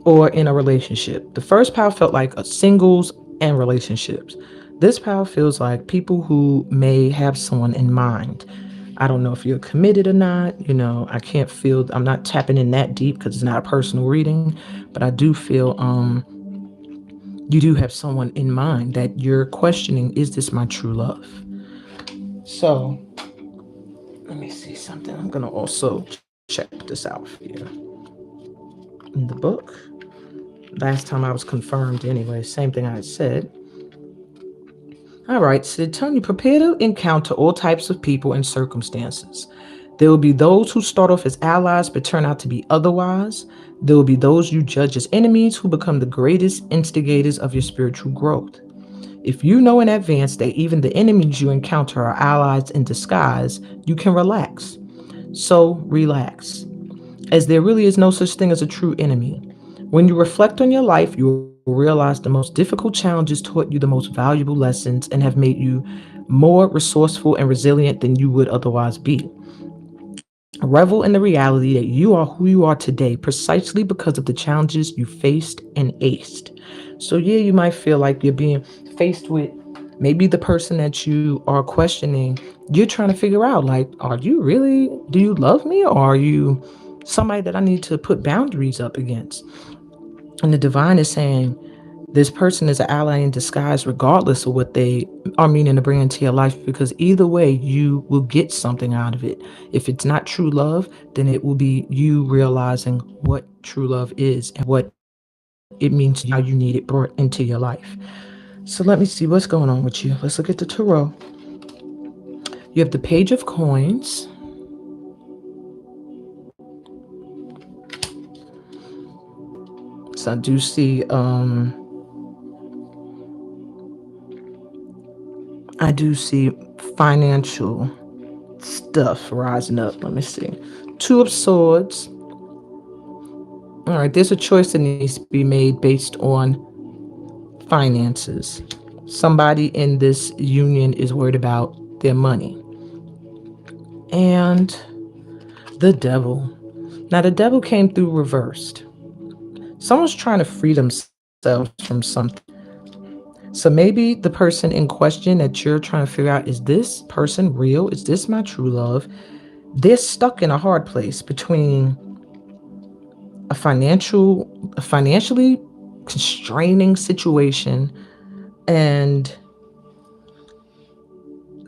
or in a relationship. The first pal felt like a singles and relationships. This pal feels like people who may have someone in mind. I don't know if you're committed or not. I can't feel, I'm not tapping in that deep because it's not a personal reading, but I do feel you do have someone in mind that you're questioning, is this my true love? So let me see something. I'm going to also check this out for you in the book. Last time I was confirmed anyway, same thing I said. All right, so telling you, prepare to encounter all types of people and circumstances. There will be those who start off as allies but turn out to be otherwise. There will be those you judge as enemies who become the greatest instigators of your spiritual growth. If you know in advance that even the enemies you encounter are allies in disguise, you can relax. So relax, as there really is no such thing as a true enemy. When you reflect on your life, you will realize the most difficult challenges taught you the most valuable lessons and have made you more resourceful and resilient than you would otherwise be. Revel in the reality that you are who you are today precisely because of the challenges you faced and aced. So, yeah, you might feel like you're being faced with maybe the person that you are questioning. You're trying to figure out, like, are you really, do you love me? Or are you somebody that I need to put boundaries up against? And the divine is saying, this person is an ally in disguise, regardless of what they are meaning to bring into your life, because either way, you will get something out of it. If it's not true love, then it will be you realizing what true love is and what it means to you, how you need it brought into your life. So let me see what's going on with you. Let's look at the tarot. You have the Page of Coins. So I do see financial stuff rising up. Let me see. Two of Swords. All right, there's a choice that needs to be made based on finances. Somebody in this union is worried about their money. And the Devil. Now, the Devil came through reversed. Someone's trying to free themselves from something. So maybe the person in question that you're trying to figure out, is this person real? Is this my true love? They're stuck in a hard place between a financially constraining situation and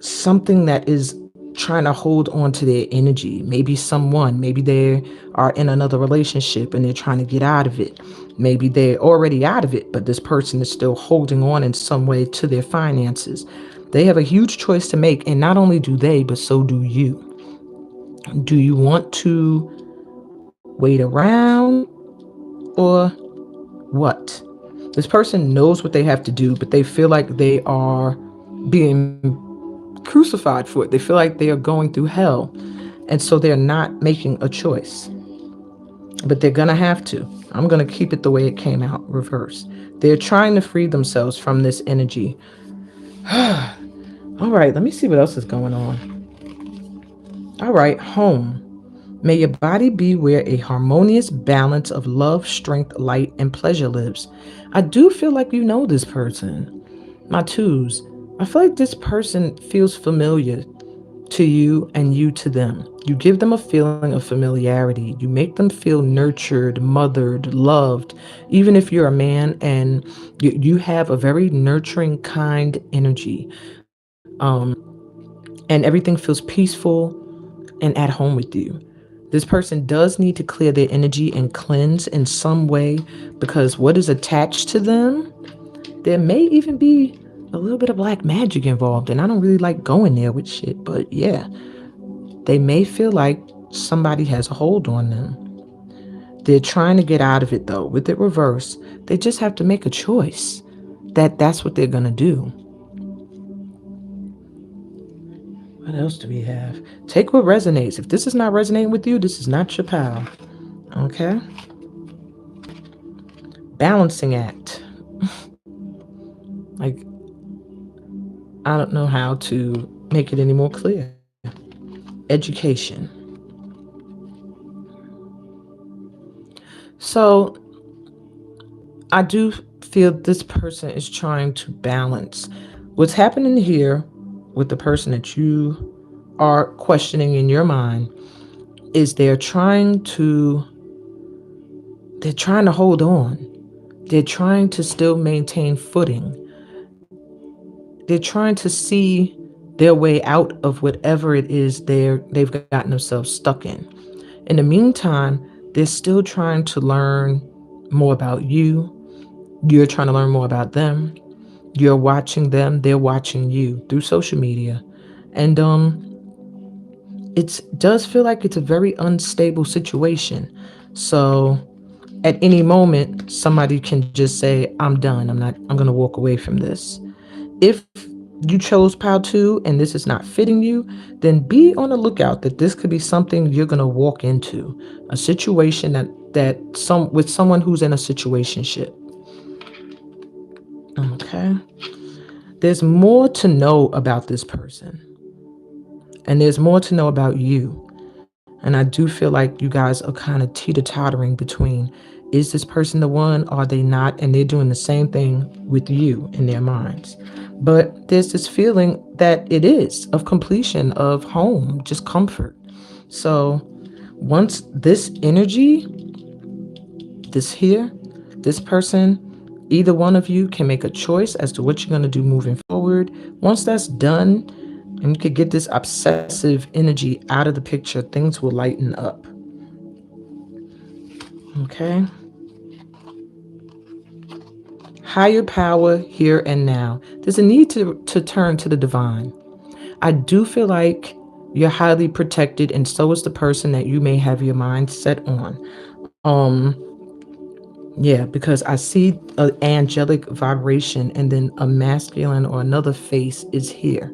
something that is trying to hold on to their energy. Maybe they are in another relationship and they're trying to get out of it. Maybe they're already out of it, but this person is still holding on in some way to their finances. They have a huge choice to make, and not only do they, but so do you. Do you want to wait around or what? This person knows what they have to do, but they feel like they are being crucified for it. They feel like they are going through hell. And so they're not making a choice. But they're going to have to. I'm going to keep it the way it came out, reverse. They're trying to free themselves from this energy. All right, let me see what else is going on. All right, home. May your body be where a harmonious balance of love, strength, light, and pleasure lives. I do feel like you know this person. My twos. I feel like this person feels familiar to you and you to them. You give them a feeling of familiarity. You make them feel nurtured, mothered, loved, even if you're a man and you have a very nurturing, kind energy. And everything feels peaceful and at home with you. This person does need to clear their energy and cleanse in some way, because what is attached to them, there may even be a little bit of black magic involved. And I don't really like going there with shit, but yeah, they may feel like somebody has a hold on them. They're trying to get out of it though. With it reverse, they just have to make a choice that's what they're going to do. What else do we have? Take what resonates. If this is not resonating with you, this is not your pal. Okay? Balancing act. Like, I don't know how to make it any more clear. Education. So, I do feel this person is trying to balance what's happening here with the person that you are questioning in your mind. Is they're trying to hold on. They're trying to still maintain footing. They're trying to see their way out of whatever it is they've gotten themselves stuck in. In the meantime, they're still trying to learn more about you. You're trying to learn more about them. You're watching them. They're watching you through social media. And it does feel like it's a very unstable situation. So at any moment, somebody can just say, I'm done. I'm going to walk away from this. If you chose pile two and this is not fitting you, then be on the lookout that this could be something you're going to walk into, a situation that some with someone who's in a situationship. Okay. There's more to know about this person, and there's more to know about you. And I do feel like you guys are kind of teeter-tottering between, is this person the one? Are they not? And they're doing the same thing with you in their minds. But there's this feeling that it is of completion, of home, just comfort. So once this energy, this here, this person, either one of you can make a choice as to what you're going to do moving forward. Once that's done, and you could get this obsessive energy out of the picture, things will lighten up. Okay. Higher power here and now. There's a need to turn to the divine. I do feel like you're highly protected, and so is the person that you may have your mind set on. Yeah, because I see an angelic vibration, and then a masculine or another face is here.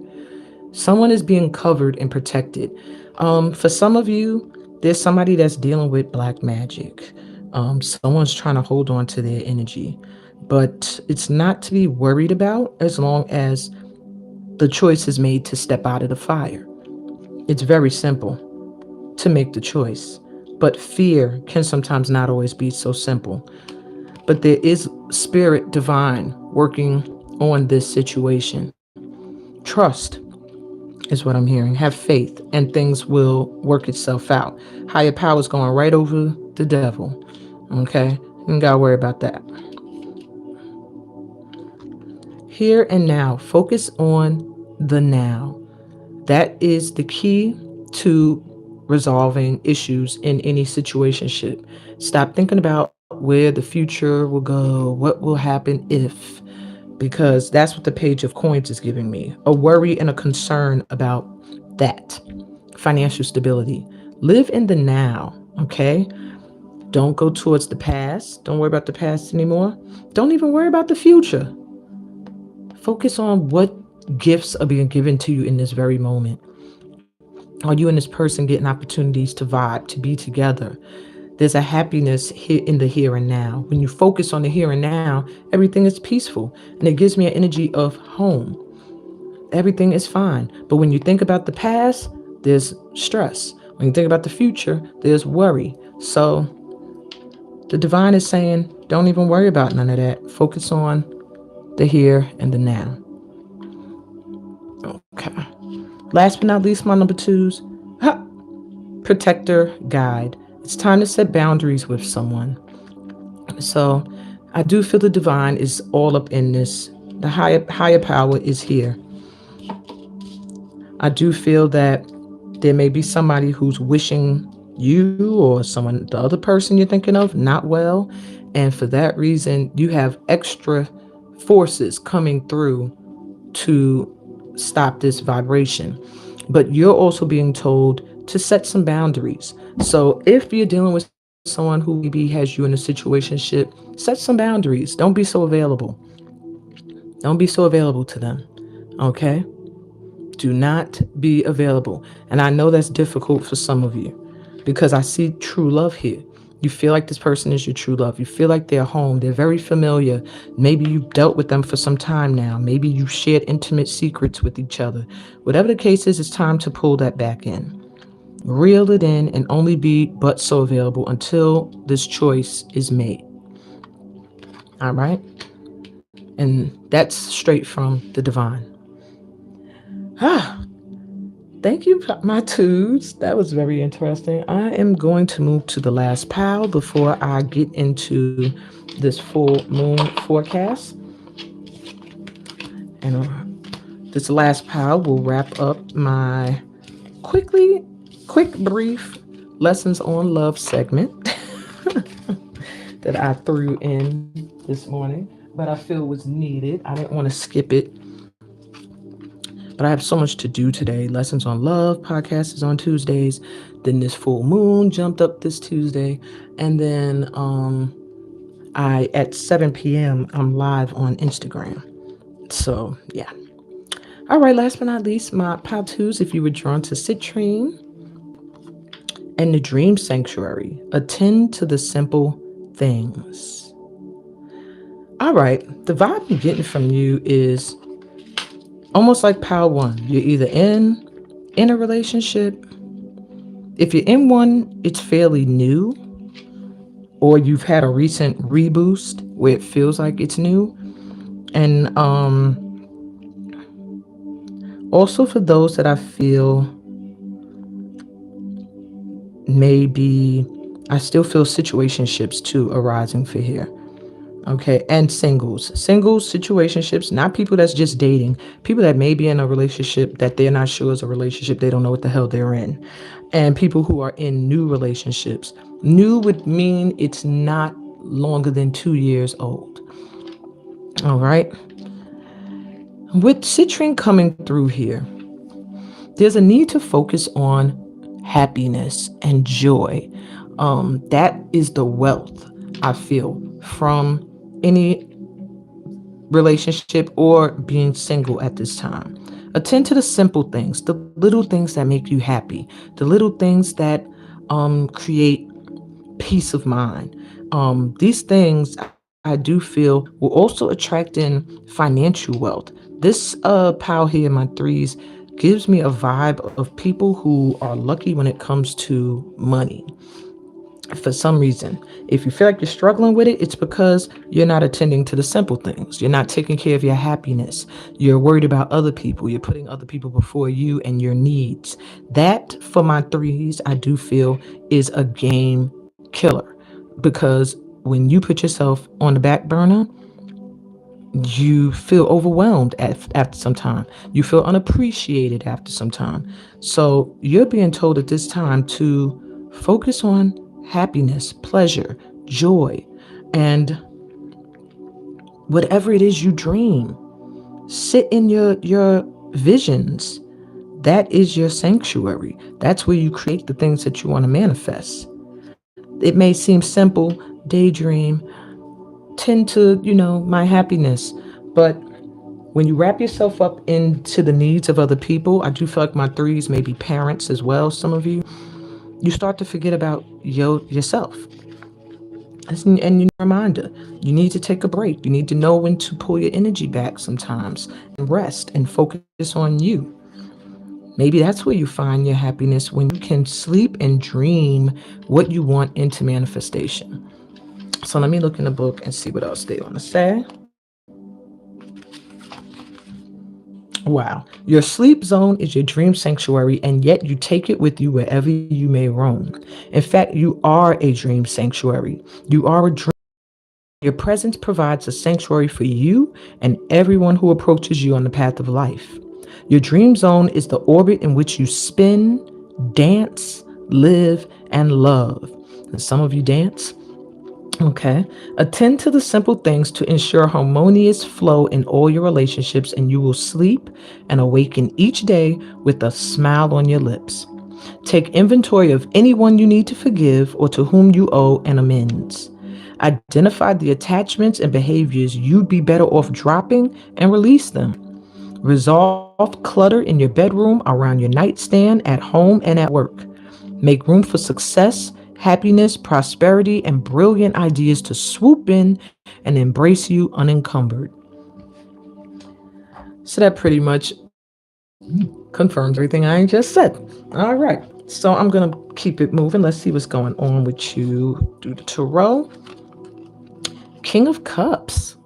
Someone is being covered and protected. For some of you, there's somebody that's dealing with black magic. Someone's trying to hold on to their energy, but it's not to be worried about as long as the choice is made to step out of the fire. It's very simple to make the choice, but fear can sometimes not always be so simple. But there is spirit divine working on this situation. Trust is what I'm hearing. Have faith, and things will work itself out. Higher power is going right over the devil. Okay? You ain't got to worry about that. Here and now, focus on the now. That is the key to resolving issues in any situationship. Stop thinking about where the future will go, what will happen if, because that's what the Page of Coins is giving me. A worry and a concern about that. Financial stability. Live in the now, okay? Don't go towards the past. Don't worry about the past anymore. Don't even worry about the future. Focus on what gifts are being given to you in this very moment. Are you and this person getting opportunities to vibe, to be together? There's a happiness here in the here and now. When you focus on the here and now, everything is peaceful, and it gives me an energy of home. Everything is fine. But when you think about the past, there's stress. When you think about the future, there's worry. So the divine is saying, don't even worry about none of that. Focus on the here and the now. Okay. Last but not least, my number twos. Protector, guide. It's time to set boundaries with someone. So I do feel the divine is all up in this. The higher power is here. I do feel that there may be somebody who's wishing you or someone, the other person you're thinking of, not well. And for that reason, you have extra forces coming through to stop this vibration. But you're also being told to set some boundaries. So if you're dealing with someone who maybe has you in a situationship, set some boundaries. Don't be so available. Don't be so available to them. Okay? Do not be available. And I know that's difficult for some of you because I see true love here. You feel like this person is your true love. You feel like they're home. They're very familiar. Maybe you've dealt with them for some time now. Maybe you've shared intimate secrets with each other. Whatever the case is, it's time to pull that back in. Reel it in and only be but so available until this choice is made. All right? And that's straight from the divine. Thank you, my twos. That was very interesting. I am going to move to the last pile before I get into this full moon forecast. And this last pile will wrap up my quick, brief lessons on love segment. that I threw in this morning, but I feel was needed. I didn't want to skip it. But I have so much to do today. Lessons on Love podcast is on Tuesdays. Then this full moon jumped up this Tuesday. And then I at 7 p.m. I'm live on Instagram. So yeah. All right, last but not least, my pile twos, if you were drawn to citrine and the dream sanctuary, attend to the simple things. All right, the vibe I'm getting from you is almost like pile one. You're either in a relationship. If you're in one, it's fairly new, or you've had a recent reboost where it feels like it's new. And also for those that I feel maybe I still feel situationships too arising for here. Okay, and singles, situationships, not people that's just dating, people that may be in a relationship that they're not sure is a relationship, they don't know what the hell they're in, and people who are in new relationships. New would mean it's not longer than 2 years old. All right, with citrine coming through here, there's a need to focus on happiness and joy. That is the wealth I feel from any relationship or being single at this time. Attend to the simple things, the little things that make you happy, the little things that create peace of mind. These things I do feel will also attract in financial wealth. This pile here, my threes, gives me a vibe of people who are lucky when it comes to money. For some reason, if you feel like you're struggling with it, it's because you're not attending to the simple things. You're not taking care of your happiness. You're worried about other people. You're putting other people before you and your needs. That, for my threes, I do feel is a game killer, because when you put yourself on the back burner, you feel overwhelmed after some time. You feel unappreciated after some time. So you're being told at this time to focus on happiness, pleasure, joy, and whatever it is you dream. Sit in your visions. That is your sanctuary. That's where you create the things that you want to manifest. It may seem simple, daydream, tend to, my happiness. But when you wrap yourself up into the needs of other people, I do feel like my threes may be parents as well, some of you, you start to forget about yourself. And reminder, you need to take a break. You need to know when to pull your energy back sometimes and rest and focus on you. Maybe that's where you find your happiness, when you can sleep and dream what you want into manifestation. So let me look in the book and see what else they want to say. Wow. Your sleep zone is your dream sanctuary, and yet you take it with you wherever you may roam. In fact, you are a dream sanctuary. You are a dream. Your presence provides a sanctuary for you and everyone who approaches you on the path of life. Your dream zone is the orbit in which you spin, dance, live, and love. And some of you dance. Okay. Attend to the simple things to ensure harmonious flow in all your relationships, and you will sleep and awaken each day with a smile on your lips. Take inventory of anyone you need to forgive or to whom you owe an amends. Identify the attachments and behaviors you'd be better off dropping and release them. Resolve clutter in your bedroom, around your nightstand, at home, and at work. Make room for success, happiness, prosperity, and brilliant ideas to swoop in and embrace you unencumbered. So that pretty much confirms everything I just said. All right. So I'm going to keep it moving. Let's see what's going on with you. Do the tarot. King of Cups.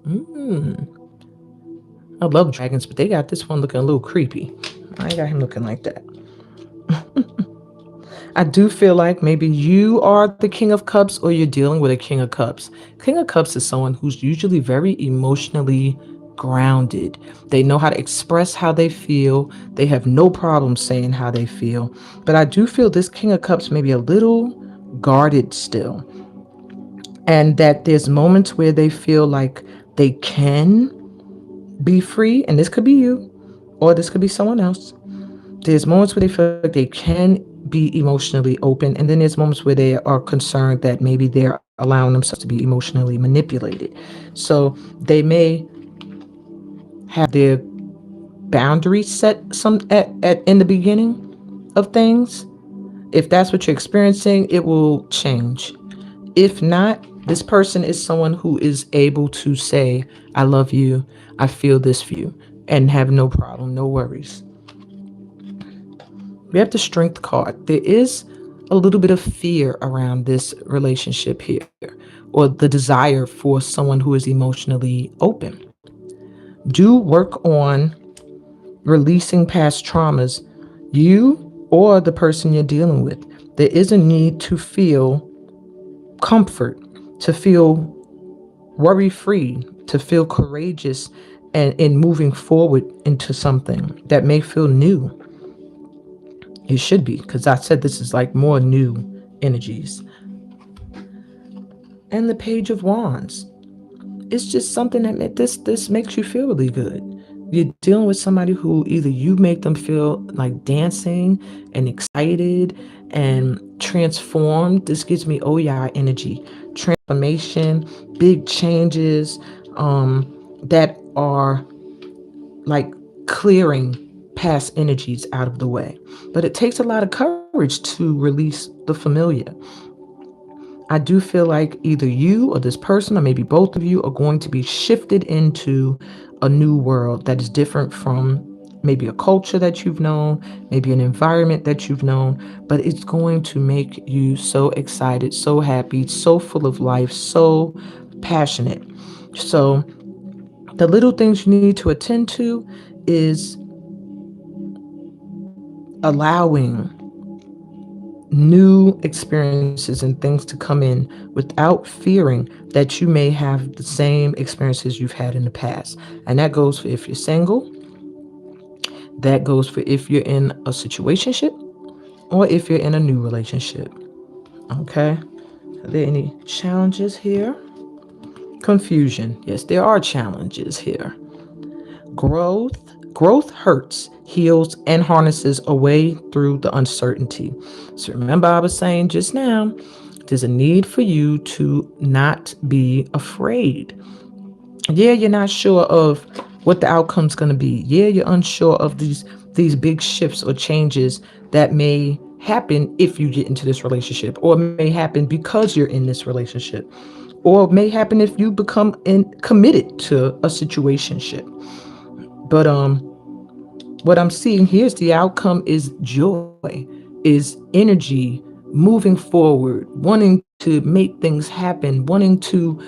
I love dragons, but they got this one looking a little creepy. I got him looking like that. I do feel like maybe you are the King of Cups, or you're dealing with a King of Cups. King of Cups is someone who's usually very emotionally grounded. They know how to express how they feel. They have no problem saying how they feel. But I do feel this King of Cups may be a little guarded still. and that there's moments where they feel like they can be free, and this could be you or this could be someone else. There's moments where they feel like they can be emotionally open, and then there's moments where they are concerned that maybe they're allowing themselves to be emotionally manipulated. So they may have their boundaries set at in the beginning of things. If that's what you're experiencing, it will change. If not, this person is someone who is able to say, I love you, I feel this for you, and have no problem, no worries. We have the strength card. There is a little bit of fear around this relationship here, or the desire for someone who is emotionally open. Do work on releasing past traumas, you or the person you're dealing with. There is a need to feel comfort, to feel worry free, to feel courageous and in moving forward into something that may feel new. It should be, because I said this is like more new energies. And the Page of Wands. It's just something that this makes you feel really good. You're dealing with somebody who either you make them feel like dancing and excited and transformed. This gives me Oya energy, transformation, big changes that are like clearing past energies out of the way. But it takes a lot of courage to release the familiar. I do feel like either you or this person, or maybe both of you, are going to be shifted into a new world that is different from maybe a culture that you've known, maybe an environment that you've known, but it's going to make you so excited, so happy, so full of life, so passionate. So the little things you need to attend to is allowing new experiences and things to come in without fearing that you may have the same experiences you've had in the past. And that goes for if you're single, that goes for if you're in a situationship, or if you're in a new relationship. Okay? Are there any challenges here? Confusion. Yes, there are challenges here. Growth. Growth hurts, heals, and harnesses a way through the uncertainty. So remember, I was saying just now, there's a need for you to not be afraid. Yeah, you're not sure of what the outcome's going to be. Yeah, you're unsure of these big shifts or changes that may happen if you get into this relationship, or may happen because you're in this relationship, or may happen if you become committed to a situationship. But what I'm seeing here is the outcome is joy, is energy, moving forward, wanting to make things happen, wanting to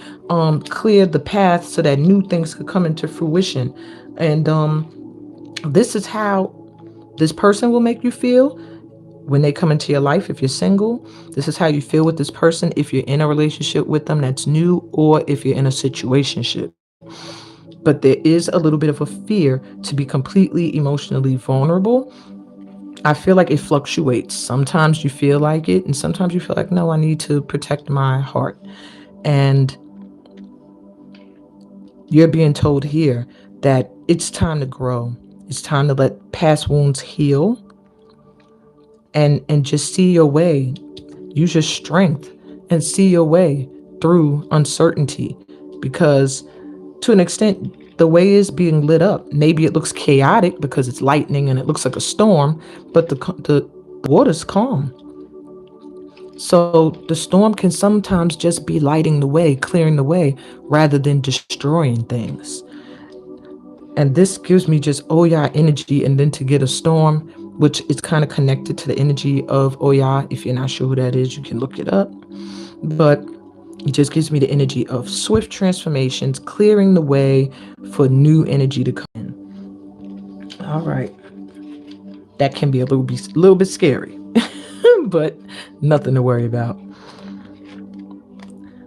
clear the path so that new things could come into fruition. And this is how this person will make you feel when they come into your life. If you're single, this is how you feel with this person if you're in a relationship with them that's new, or if you're in a situationship. But there is a little bit of a fear to be completely emotionally vulnerable. I feel like it fluctuates. Sometimes you feel like it, and sometimes you feel like, no, I need to protect my heart. And you're being told here that it's time to grow. It's time to let past wounds heal, and just see your way. Use your strength and see your way through uncertainty, because to an extent, the way is being lit up. Maybe it looks chaotic because it's lightning and it looks like a storm, but the water's calm. So the storm can sometimes just be lighting the way, clearing the way, rather than destroying things. And this gives me just Oya energy. And then to get a storm, which is kind of connected to the energy of Oya. If you're not sure who that is, you can look it up. But it just gives me the energy of swift transformations, clearing the way for new energy to come in. All right. That can be a little bit scary, but nothing to worry about.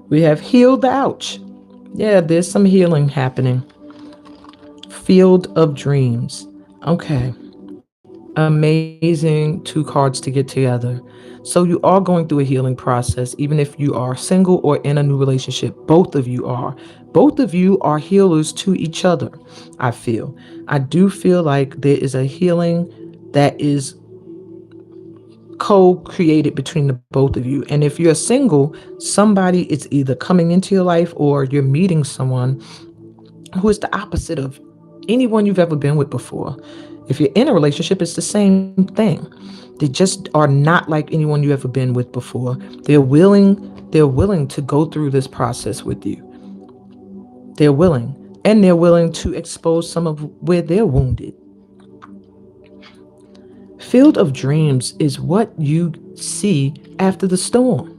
We have healed the ouch. Yeah, there's some healing happening. Field of dreams. Okay. Amazing two cards to get together. So you are going through a healing process, even if you are single or in a new relationship. Both of you are. Both of you are healers to each other, I feel. I do feel like there is a healing that is co-created between the both of you. And if you're single, somebody is either coming into your life or you're meeting someone who is the opposite of anyone you've ever been with before. If you're in a relationship, it's the same thing. They just are not like anyone you ever been with before. They're willing to go through this process with you. They're willing. And they're willing to expose some of where they're wounded. Field of dreams is what you see after the storm.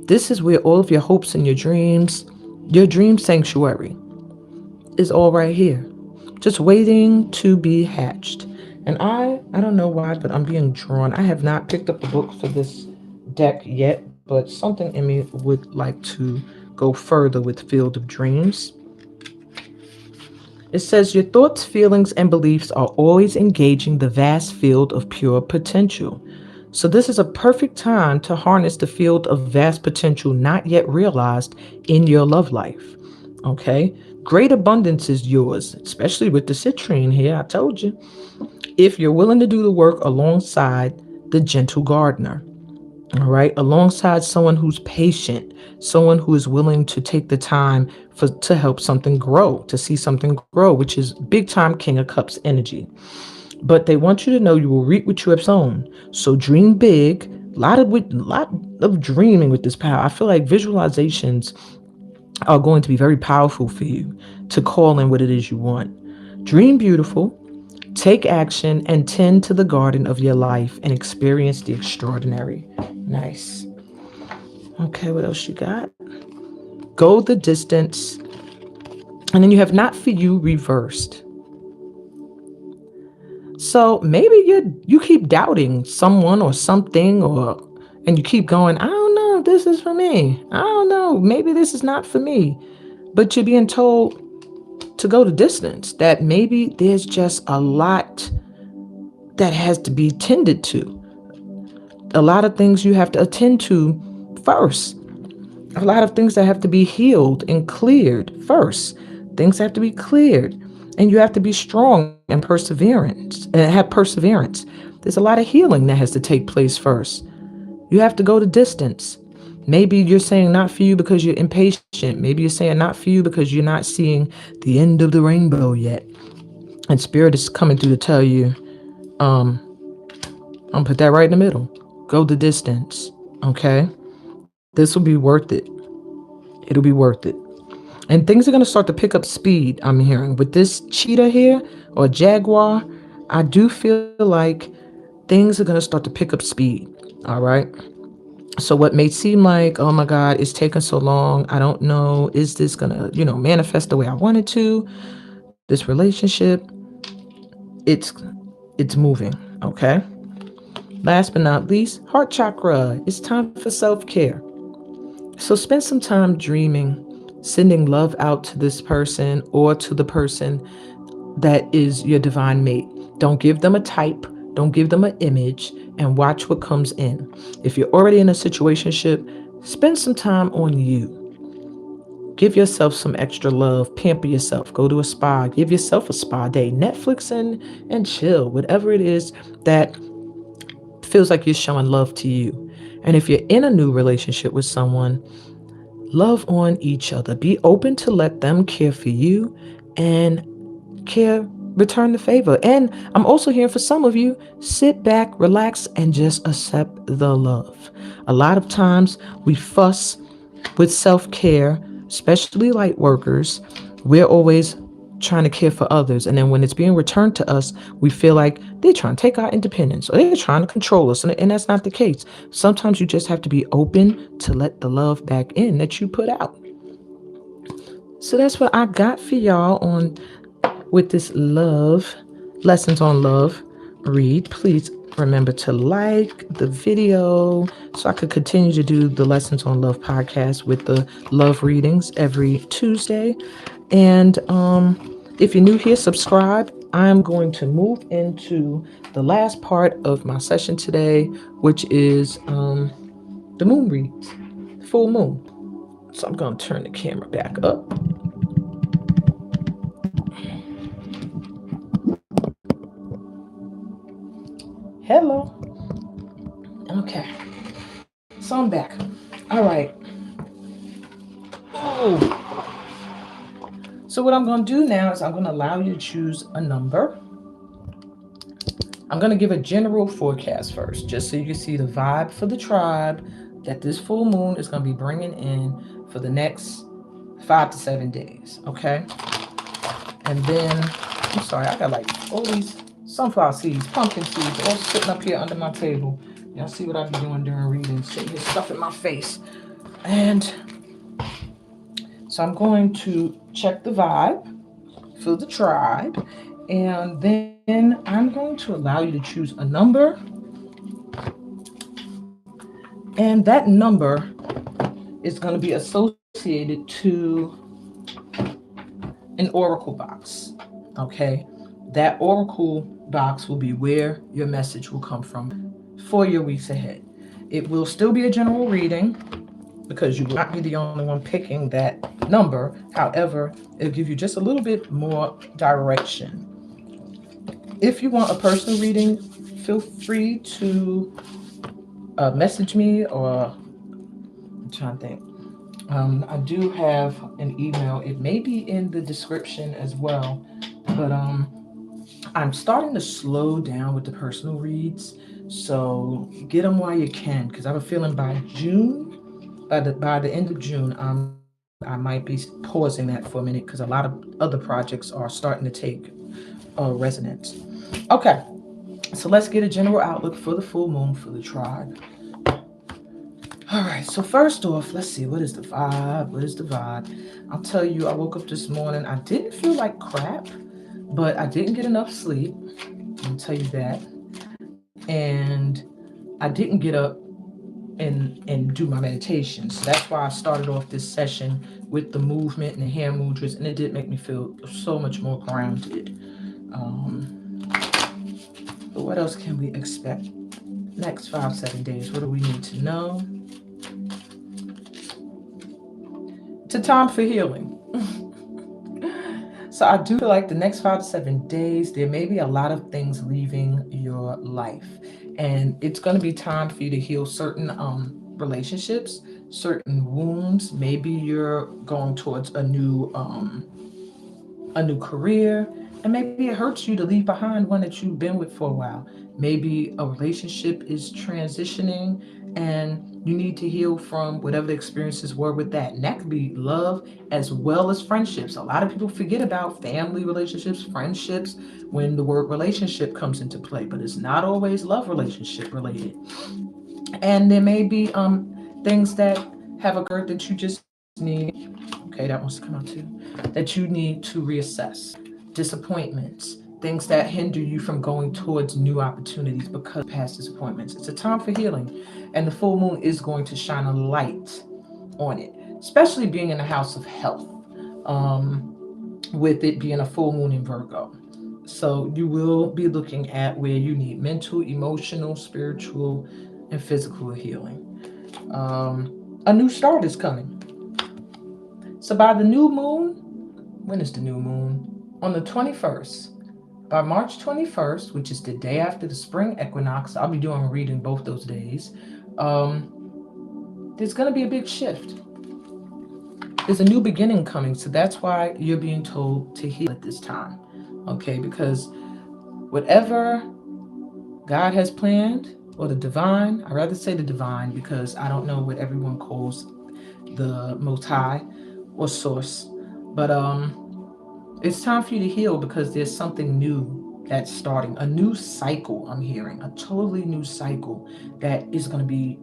This is where all of your hopes and your dream sanctuary, is all right here, just waiting to be hatched. And I don't know why, but I'm being drawn. I have not picked up the book for this deck yet, but something in me would like to go further with Field of Dreams. It says your thoughts, feelings, and beliefs are always engaging the vast field of pure potential. So this is a perfect time to harness the field of vast potential not yet realized in your love life. Okay? Great abundance is yours, especially with the citrine here. I told you. If you're willing to do the work alongside the gentle gardener. All right, alongside someone who's patient, someone who is willing to take the time to help something grow, to see something grow, which is big time King of Cups energy. But they want you to know you will reap what you have sown. So dream big. A lot of dreaming with this power. I feel like visualizations are going to be very powerful for you to call in what it is you want. Dream beautiful. Take action and tend to the garden of your life and experience the extraordinary. Nice. Okay, what else you got? Go the distance. And then you have not for you reversed. So maybe you keep doubting someone or something, and you keep going, I don't know if this is for me. I don't know. Maybe this is not for me. But you're being told to go the distance, that maybe there's just a lot that has to be tended to. A lot of things you have to attend to first. A lot of things that have to be healed and cleared first. Things have to be cleared. And you have to be strong and perseverance and have perseverance. There's a lot of healing that has to take place first. You have to go the distance. Maybe you're saying not for you because you're impatient. Maybe you're saying not for you because you're not seeing the end of the rainbow yet. And Spirit is coming through to tell you, I'm gonna put that right in the middle. Go the distance. Okay? This will be worth it. It'll be worth it. And things are gonna start to pick up speed, I'm hearing. With this cheetah here or jaguar, I do feel like things are gonna start to pick up speed. All right. So what may seem like, oh my God, it's taking so long. I don't know. Is this gonna, manifest the way I wanted to? This relationship, it's moving. Okay. Last but not least, heart chakra. It's time for self-care. So spend some time dreaming, sending love out to this person or to the person that is your divine mate. Don't give them a type. Don't give them an image, and watch what comes in. If you're already in a situationship, spend some time on you. Give yourself some extra love. Pamper yourself. Go to a spa. Give yourself a spa day. Netflix and chill. Whatever it is that feels like you're showing love to you. And if you're in a new relationship with someone, love on each other. Be open to let them care for you and return the favor. And I'm also hearing for some of you, sit back, relax, and just accept the love. A lot of times we fuss with self-care, especially light workers. We're always trying to care for others. And then when it's being returned to us, we feel like they're trying to take our independence or they're trying to control us. And that's not the case. Sometimes you just have to be open to let the love back in that you put out. So that's what I got for y'all on with this lessons on love read. Please remember to like the video so I could continue to do the Lessons on Love podcast with the love readings every Tuesday. And If you're new here, subscribe. I'm going to move into the last part of my session today, which is the moon reads, full moon. So I'm going to turn the camera back up. Hello. Okay. So I'm back. All right. Oh. So what I'm going to do now is I'm going to allow you to choose a number. I'm going to give a general forecast first, just so you can see the vibe for the tribe that this full moon is going to be bringing in for the next 5 to 7 days. Okay. And then, I'm sorry, I got like all these sunflower seeds, pumpkin seeds, all sitting up here under my table. Y'all see what I've been doing during reading, sitting here stuffing my face. And so I'm going to check the vibe for the tribe. And then I'm going to allow you to choose a number. And that number is going to be associated to an oracle box. Okay. That oracle box will be where your message will come from for your weeks ahead. It will still be a general reading because you will not be the only one picking that number. However, it'll give you just a little bit more direction. If you want a personal reading, feel free to message me, or I'm trying to think. I do have an email. It may be in the description as well, but I'm starting to slow down with the personal reads, so get them while you can, because I have a feeling by the end of June, I might be pausing that for a minute because a lot of other projects are starting to take resonance. Okay, so let's get a general outlook for the full moon for the tribe. All right, so first off, let's see, what is the vibe? What is the vibe? I'll tell you, I woke up this morning. I didn't feel like crap, but I didn't get enough sleep. I'll tell you that. And I didn't get up and do my meditation. So that's why I started off this session with the movement and the hand mudras, and it did make me feel so much more grounded. But what else can we expect? Next 5-7 days, what do we need to know? It's a time for healing. So I do feel like the next 5 to 7 days, there may be a lot of things leaving your life. And it's going to be time for you to heal certain relationships, certain wounds. Maybe you're going towards a new career, and maybe it hurts you to leave behind one that you've been with for a while. Maybe a relationship is transitioning and you need to heal from whatever the experiences were with that. And that could be love as well as friendships. A lot of people forget about family relationships, friendships, when the word relationship comes into play, but it's not always love relationship related. And there may be things that have occurred that you just need, okay, that wants to come out too, that you need to reassess. Disappointments, things that hinder you from going towards new opportunities because of past disappointments. It's a time for healing, and the full moon is going to shine a light on it, especially being in the house of health, with it being a full moon in Virgo. So you will be looking at where you need mental, emotional, spiritual, and physical healing. A new start is coming. So by the new moon, when is the new moon? On the 21st. By March 21st, which is the day after the spring equinox, I'll be doing a reading both those days. There's going to be a big shift. There's a new beginning coming, so that's why you're being told to heal at this time. Okay, because whatever God has planned, or the divine, I'd rather say the divine because I don't know what everyone calls the Most High or Source, but it's time for you to heal because there's something new that's starting, a new cycle. I'm hearing a totally new cycle that is going to be,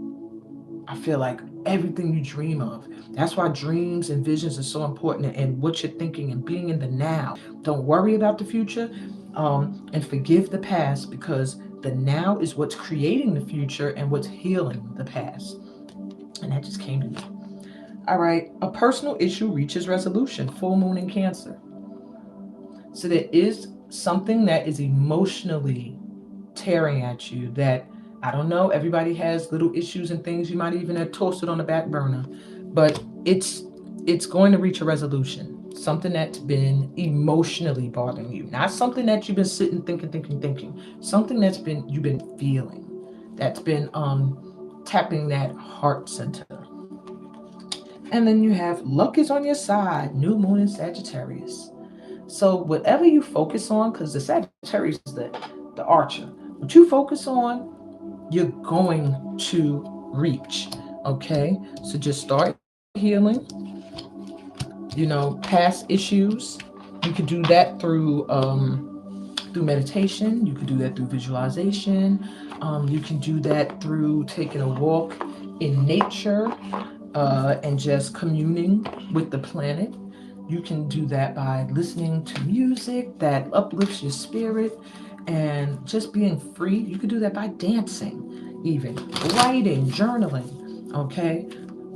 I feel like, everything you dream of. That's why dreams and visions are so important, and what you're thinking and being in the now. Don't worry about the future, and forgive the past, because the now is what's creating the future and what's healing the past. And that just came to me. All right, a personal issue reaches resolution. Full moon in Cancer. So there is something that is emotionally tearing at you that, I don't know, everybody has little issues and things you might even have toasted on the back burner, but it's going to reach a resolution. Something that's been emotionally bothering you, not something that you've been sitting thinking. Something that's been you've been feeling, that's been tapping that heart center. And then you have luck is on your side, new moon in Sagittarius. So whatever you focus on, because the Sagittarius is the archer, what you focus on, you're going to reach. Okay, so just start healing. Past issues. You could do that through meditation. You could do that through visualization. You can do that through taking a walk in nature and just communing with the planet. You can do that by listening to music that uplifts your spirit and just being free. You could do that by dancing, even writing, journaling. Okay?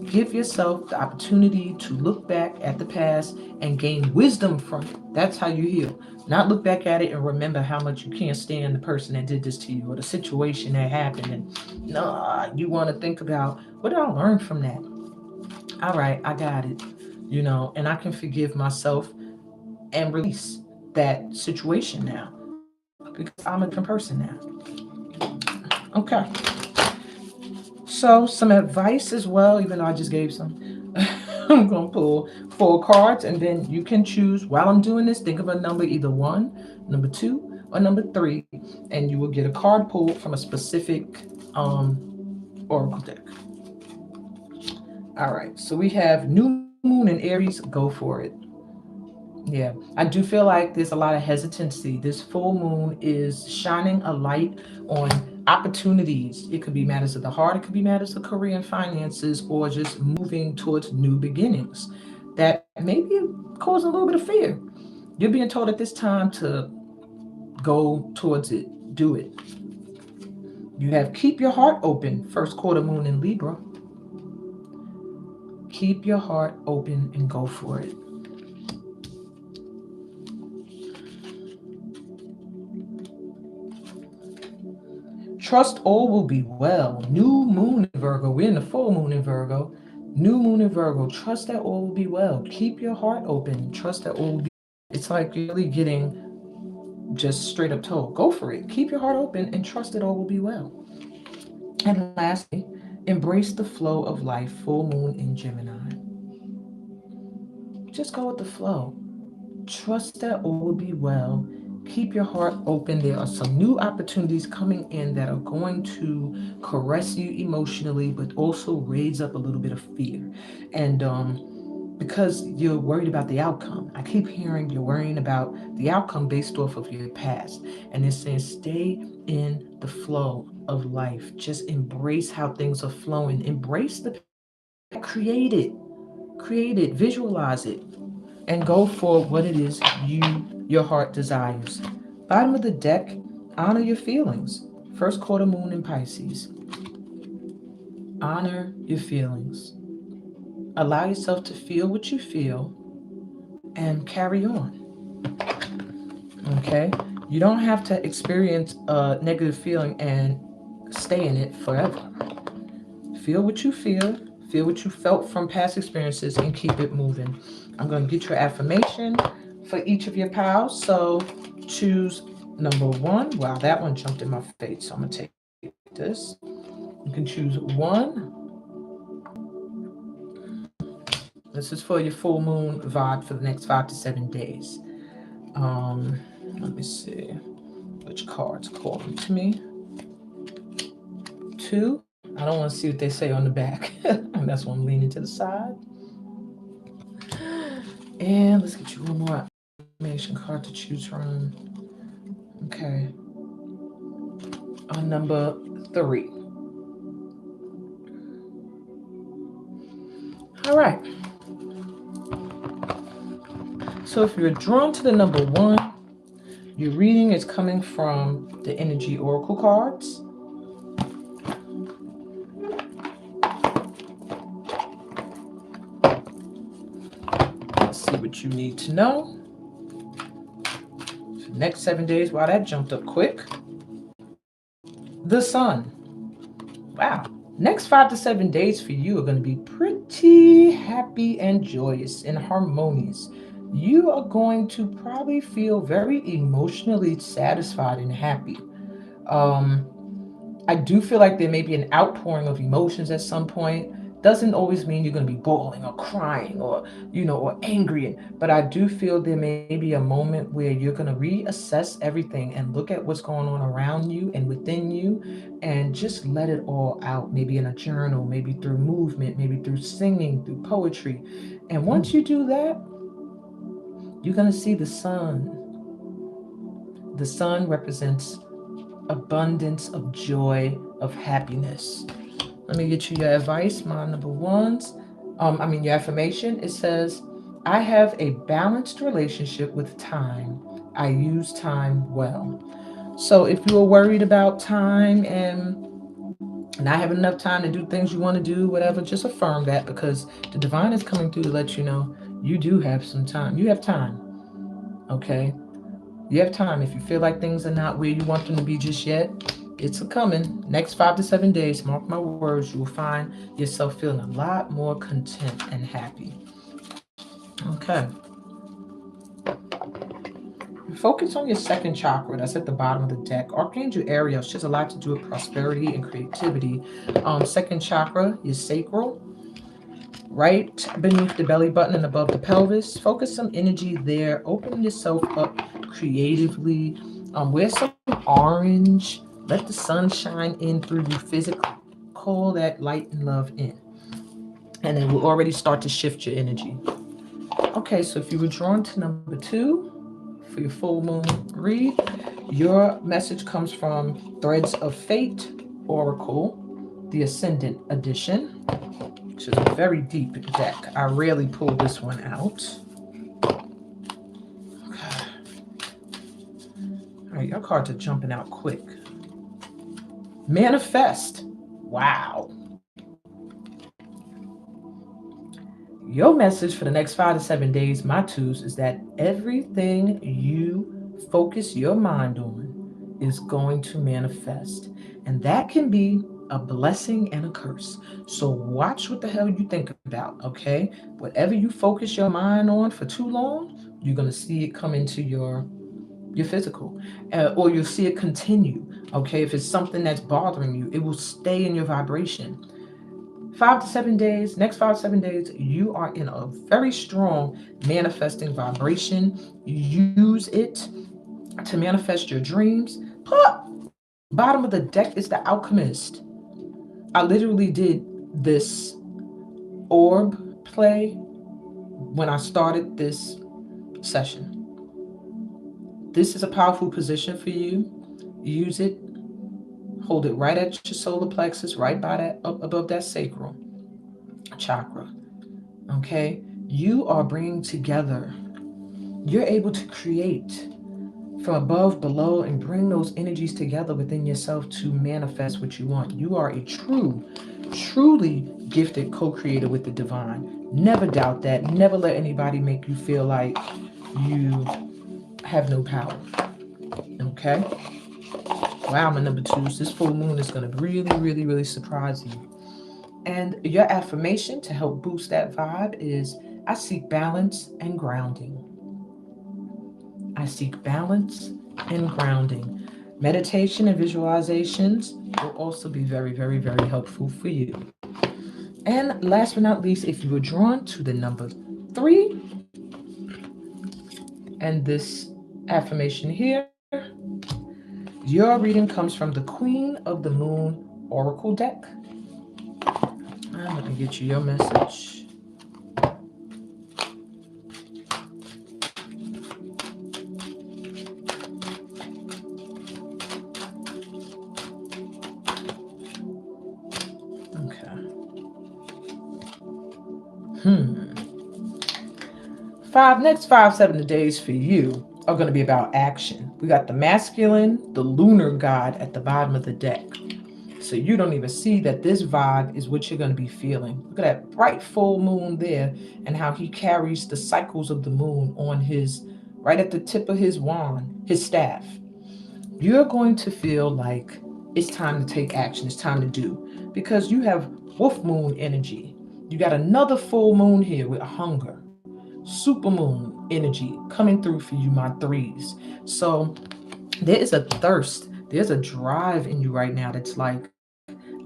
Give yourself the opportunity to look back at the past and gain wisdom from it. That's how you heal. Not look back at it and remember how much you can't stand the person that did this to you or the situation that happened. And you want to think about, what did I learn from that? All right, I got it. And I can forgive myself and release that situation now because I'm a different person now. Okay. So, some advice as well, even though I just gave some. I'm going to pull 4 cards and then you can choose. While I'm doing this, think of a number, either 1, number 2, or number 3, and you will get a card pulled from a specific oracle deck. All right, so we have new moon in Aries. Go for it. Yeah, I do feel like there's a lot of hesitancy. This full moon is shining a light on opportunities. It could be matters of the heart, it could be matters of career and finances, or just moving towards new beginnings that maybe cause a little bit of fear. You're being told at this time to go towards it, do it. You have keep your heart open, first quarter moon in Libra. Keep your heart open and go for it. Trust all will be well. New moon in Virgo. We're in the full moon in Virgo. New moon in Virgo. Trust that all will be well. Keep your heart open. Trust that all will be. It's like you're really getting just straight up told. Go for it. Keep your heart open and trust that all will be well. And lastly, embrace the flow of life. Full moon in Gemini. Just go with the flow. Trust that all will be well. Keep your heart open. There are some new opportunities coming in that are going to caress you emotionally, but also raise up a little bit of fear. And because you're worried about the outcome, I keep hearing you're worrying about the outcome based off of your past. And it's saying stay in the flow of life. Just embrace how things are flowing. Embrace the create it, visualize it, and go for what it is your heart desires. Bottom of the deck, honor your feelings. First quarter moon in Pisces. Honor your feelings. Allow yourself to feel what you feel and carry on. Okay? You don't have to experience a negative feeling and stay in it forever. Feel what you feel what you felt from past experiences, and keep it moving. I'm going to get your affirmation for each of your pals. So choose number 1. Wow, that one jumped in my face. So I'm going to take this. You can choose 1. This is for your full moon vibe for the next 5 to 7 days. Let me see which cards calling to me. 2. I don't want to see what they say on the back. And that's why I'm leaning to the side. And let's get you one more affirmation card to choose from. Okay. On number 3. All right. So if you're drawn to the number 1, your reading is coming from the energy oracle cards. Let's see what you need to know. Next 7 days, wow, that jumped up quick. The sun. Wow. Next 5 to 7 days for you are going to be pretty happy and joyous and harmonious. You are going to probably feel very emotionally satisfied and happy. Um, I do feel like there may be an outpouring of emotions at some point. Doesn't always mean you're going to be bawling or crying or, or angry. But I do feel there may be a moment where you're going to reassess everything and look at what's going on around you and within you and just let it all out. Maybe in a journal, maybe through movement, maybe through singing, through poetry. And once you do that, you're going to see the sun. The sun represents abundance of joy, of happiness. Let me get you your advice, my number ones. Your affirmation. It says, I have a balanced relationship with time. I use time well. So if you are worried about time and not having enough time to do things you want to do, whatever, just affirm that because the divine is coming through to let you know you do have some time. You have time. Okay? You have time. If you feel like things are not where you want them to be just yet, it's a coming. Next 5 to 7 days, mark my words, you will find yourself feeling a lot more content and happy. Okay. Focus on your second chakra. That's at the bottom of the deck. Archangel Ariel, she has a lot to do with prosperity and creativity. Second chakra is sacral, right beneath the belly button and above the pelvis. Focus some energy there. Open yourself up creatively. Wear some orange. Let the sun shine in through you physically. Call that light and love in. And it will already start to shift your energy. Okay, so if you were drawn to number 2 for your full moon read, your message comes from Threads of Fate Oracle, the Ascendant Edition, which is a very deep deck. I rarely pull this one out. All right, your cards are jumping out quick. Manifest. Wow. Your message for the next 5 to 7 days, my twos, is that everything you focus your mind on is going to manifest. And that can be a blessing and a curse. So watch what the hell you think about, okay? Whatever you focus your mind on for too long, you're going to see it come into your physical, or you'll see it continue. Okay, if it's something that's bothering you, it will stay in your vibration. 5 to 7 days, next 5 to 7 days, you are in a very strong manifesting vibration. Use it to manifest your dreams. Bottom of the deck is the Alchemist. I literally did this orb play when I started this session. This is a powerful position for you. Use it. Hold it right at your solar plexus, right by that, up above that sacral chakra. Okay? You are bringing together. You're able to create from above, below, and bring those energies together within yourself to manifest what you want. You are a truly gifted co-creator with the divine. Never doubt that. Never let anybody make you feel like you have no power. Okay? Wow, my number twos. This full moon is going to really surprise you. And your affirmation to help boost that vibe is, I seek balance and grounding. I seek balance and grounding. Meditation and visualizations will also be very helpful for you. And last but not least, if you were drawn to the number 3 and this affirmation here, your reading comes from the Queen of the Moon Oracle deck. I'm going to get you your message. Next 5 to 7 days for you are going to be about action. We got the masculine, the lunar god at the bottom of the deck. So you don't even see that this vibe is what you're going to be feeling. Look at that bright full moon there and how he carries the cycles of the moon on his right at the tip of his wand, his staff, you're going to feel like it's time to take action, it's time to do. Because you have wolf moon energy. You got another full moon here with hunger, super moon energy coming through for you, my threes. So there is a thirst, there's a drive in you right now that's like,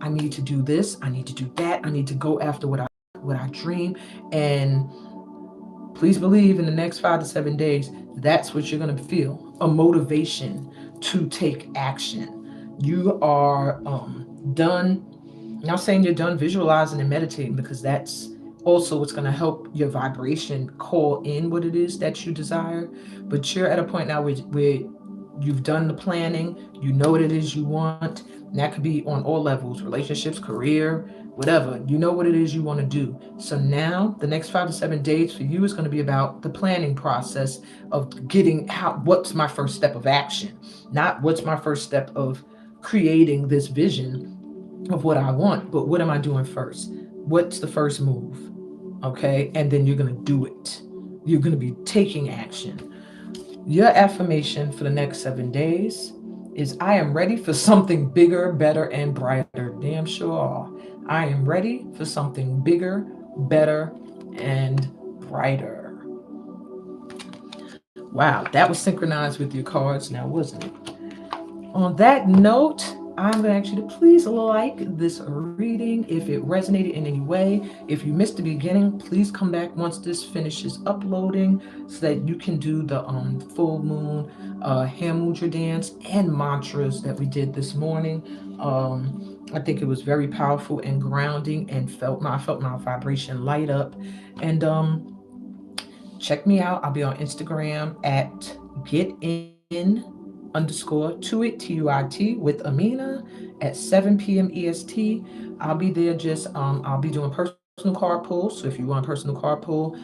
I need to do this, I need to do that, I need to go after what I dream. And please believe in the next 5 to 7 days, that's what you're going to feel, a motivation to take action. You are done. I'm not saying you're done visualizing and meditating, because that's also what's going to help your vibration call in what it is that you desire. But you're at a point now where you've done the planning, you know what it is you want. And that could be on all levels, relationships, career, whatever. You know what it is you want to do. So now the next 5 to 7 days for you is going to be about the planning process of getting how, what's my first step of action, not what's my first step of creating this vision of what I want, but what am I doing first? What's the first move? Okay. And then you're going to do it. You're going to be taking action. Your affirmation for the next 7 days is, I am ready for something bigger, better, and brighter. Damn sure. I am ready for something bigger, better, and brighter. Wow, that was synchronized with your cards now, wasn't it? On that note, I'm going to ask you to please like this reading if it resonated in any way. If you missed the beginning, please come back once this finishes uploading so that you can do the full moon hand mudra dance and mantras that we did this morning. I think it was very powerful and grounding, and I felt my vibration light up. And check me out. I'll be on Instagram at getin_tuit with Amina at 7 p.m. EST. I'll be there. I'll be doing personal card pulls. So if you want a personal card pull,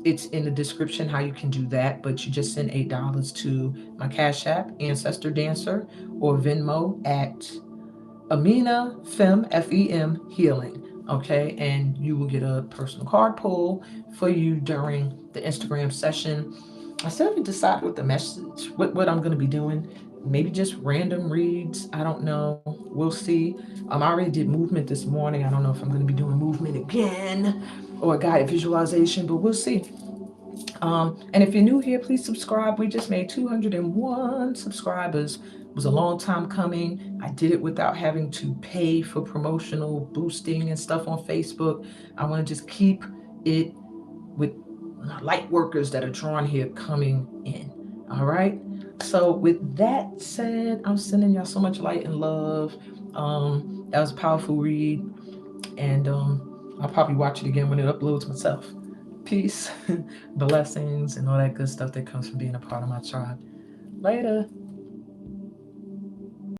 it's in the description how you can do that. But you just send $8 to my Cash App, Ancestor Dancer, or Venmo at Amina Fem Healing. Okay, and you will get a personal card pull for you during the Instagram session. I still haven't decided what the message, what I'm going to be doing. Maybe just random reads. I don't know. We'll see. I already did movement this morning. I don't know if I'm going to be doing movement again or a guided visualization, but we'll see. And if you're new here, please subscribe. We just made 201 subscribers. It was a long time coming. I did it without having to pay for promotional boosting and stuff on Facebook. I want to just keep it with light workers that are drawn here coming in. All right. So with that said, I'm sending y'all so much light and love. That was a powerful read, and I'll probably watch it again when it uploads myself. Peace, blessings, and all that good stuff that comes from being a part of my tribe. Later.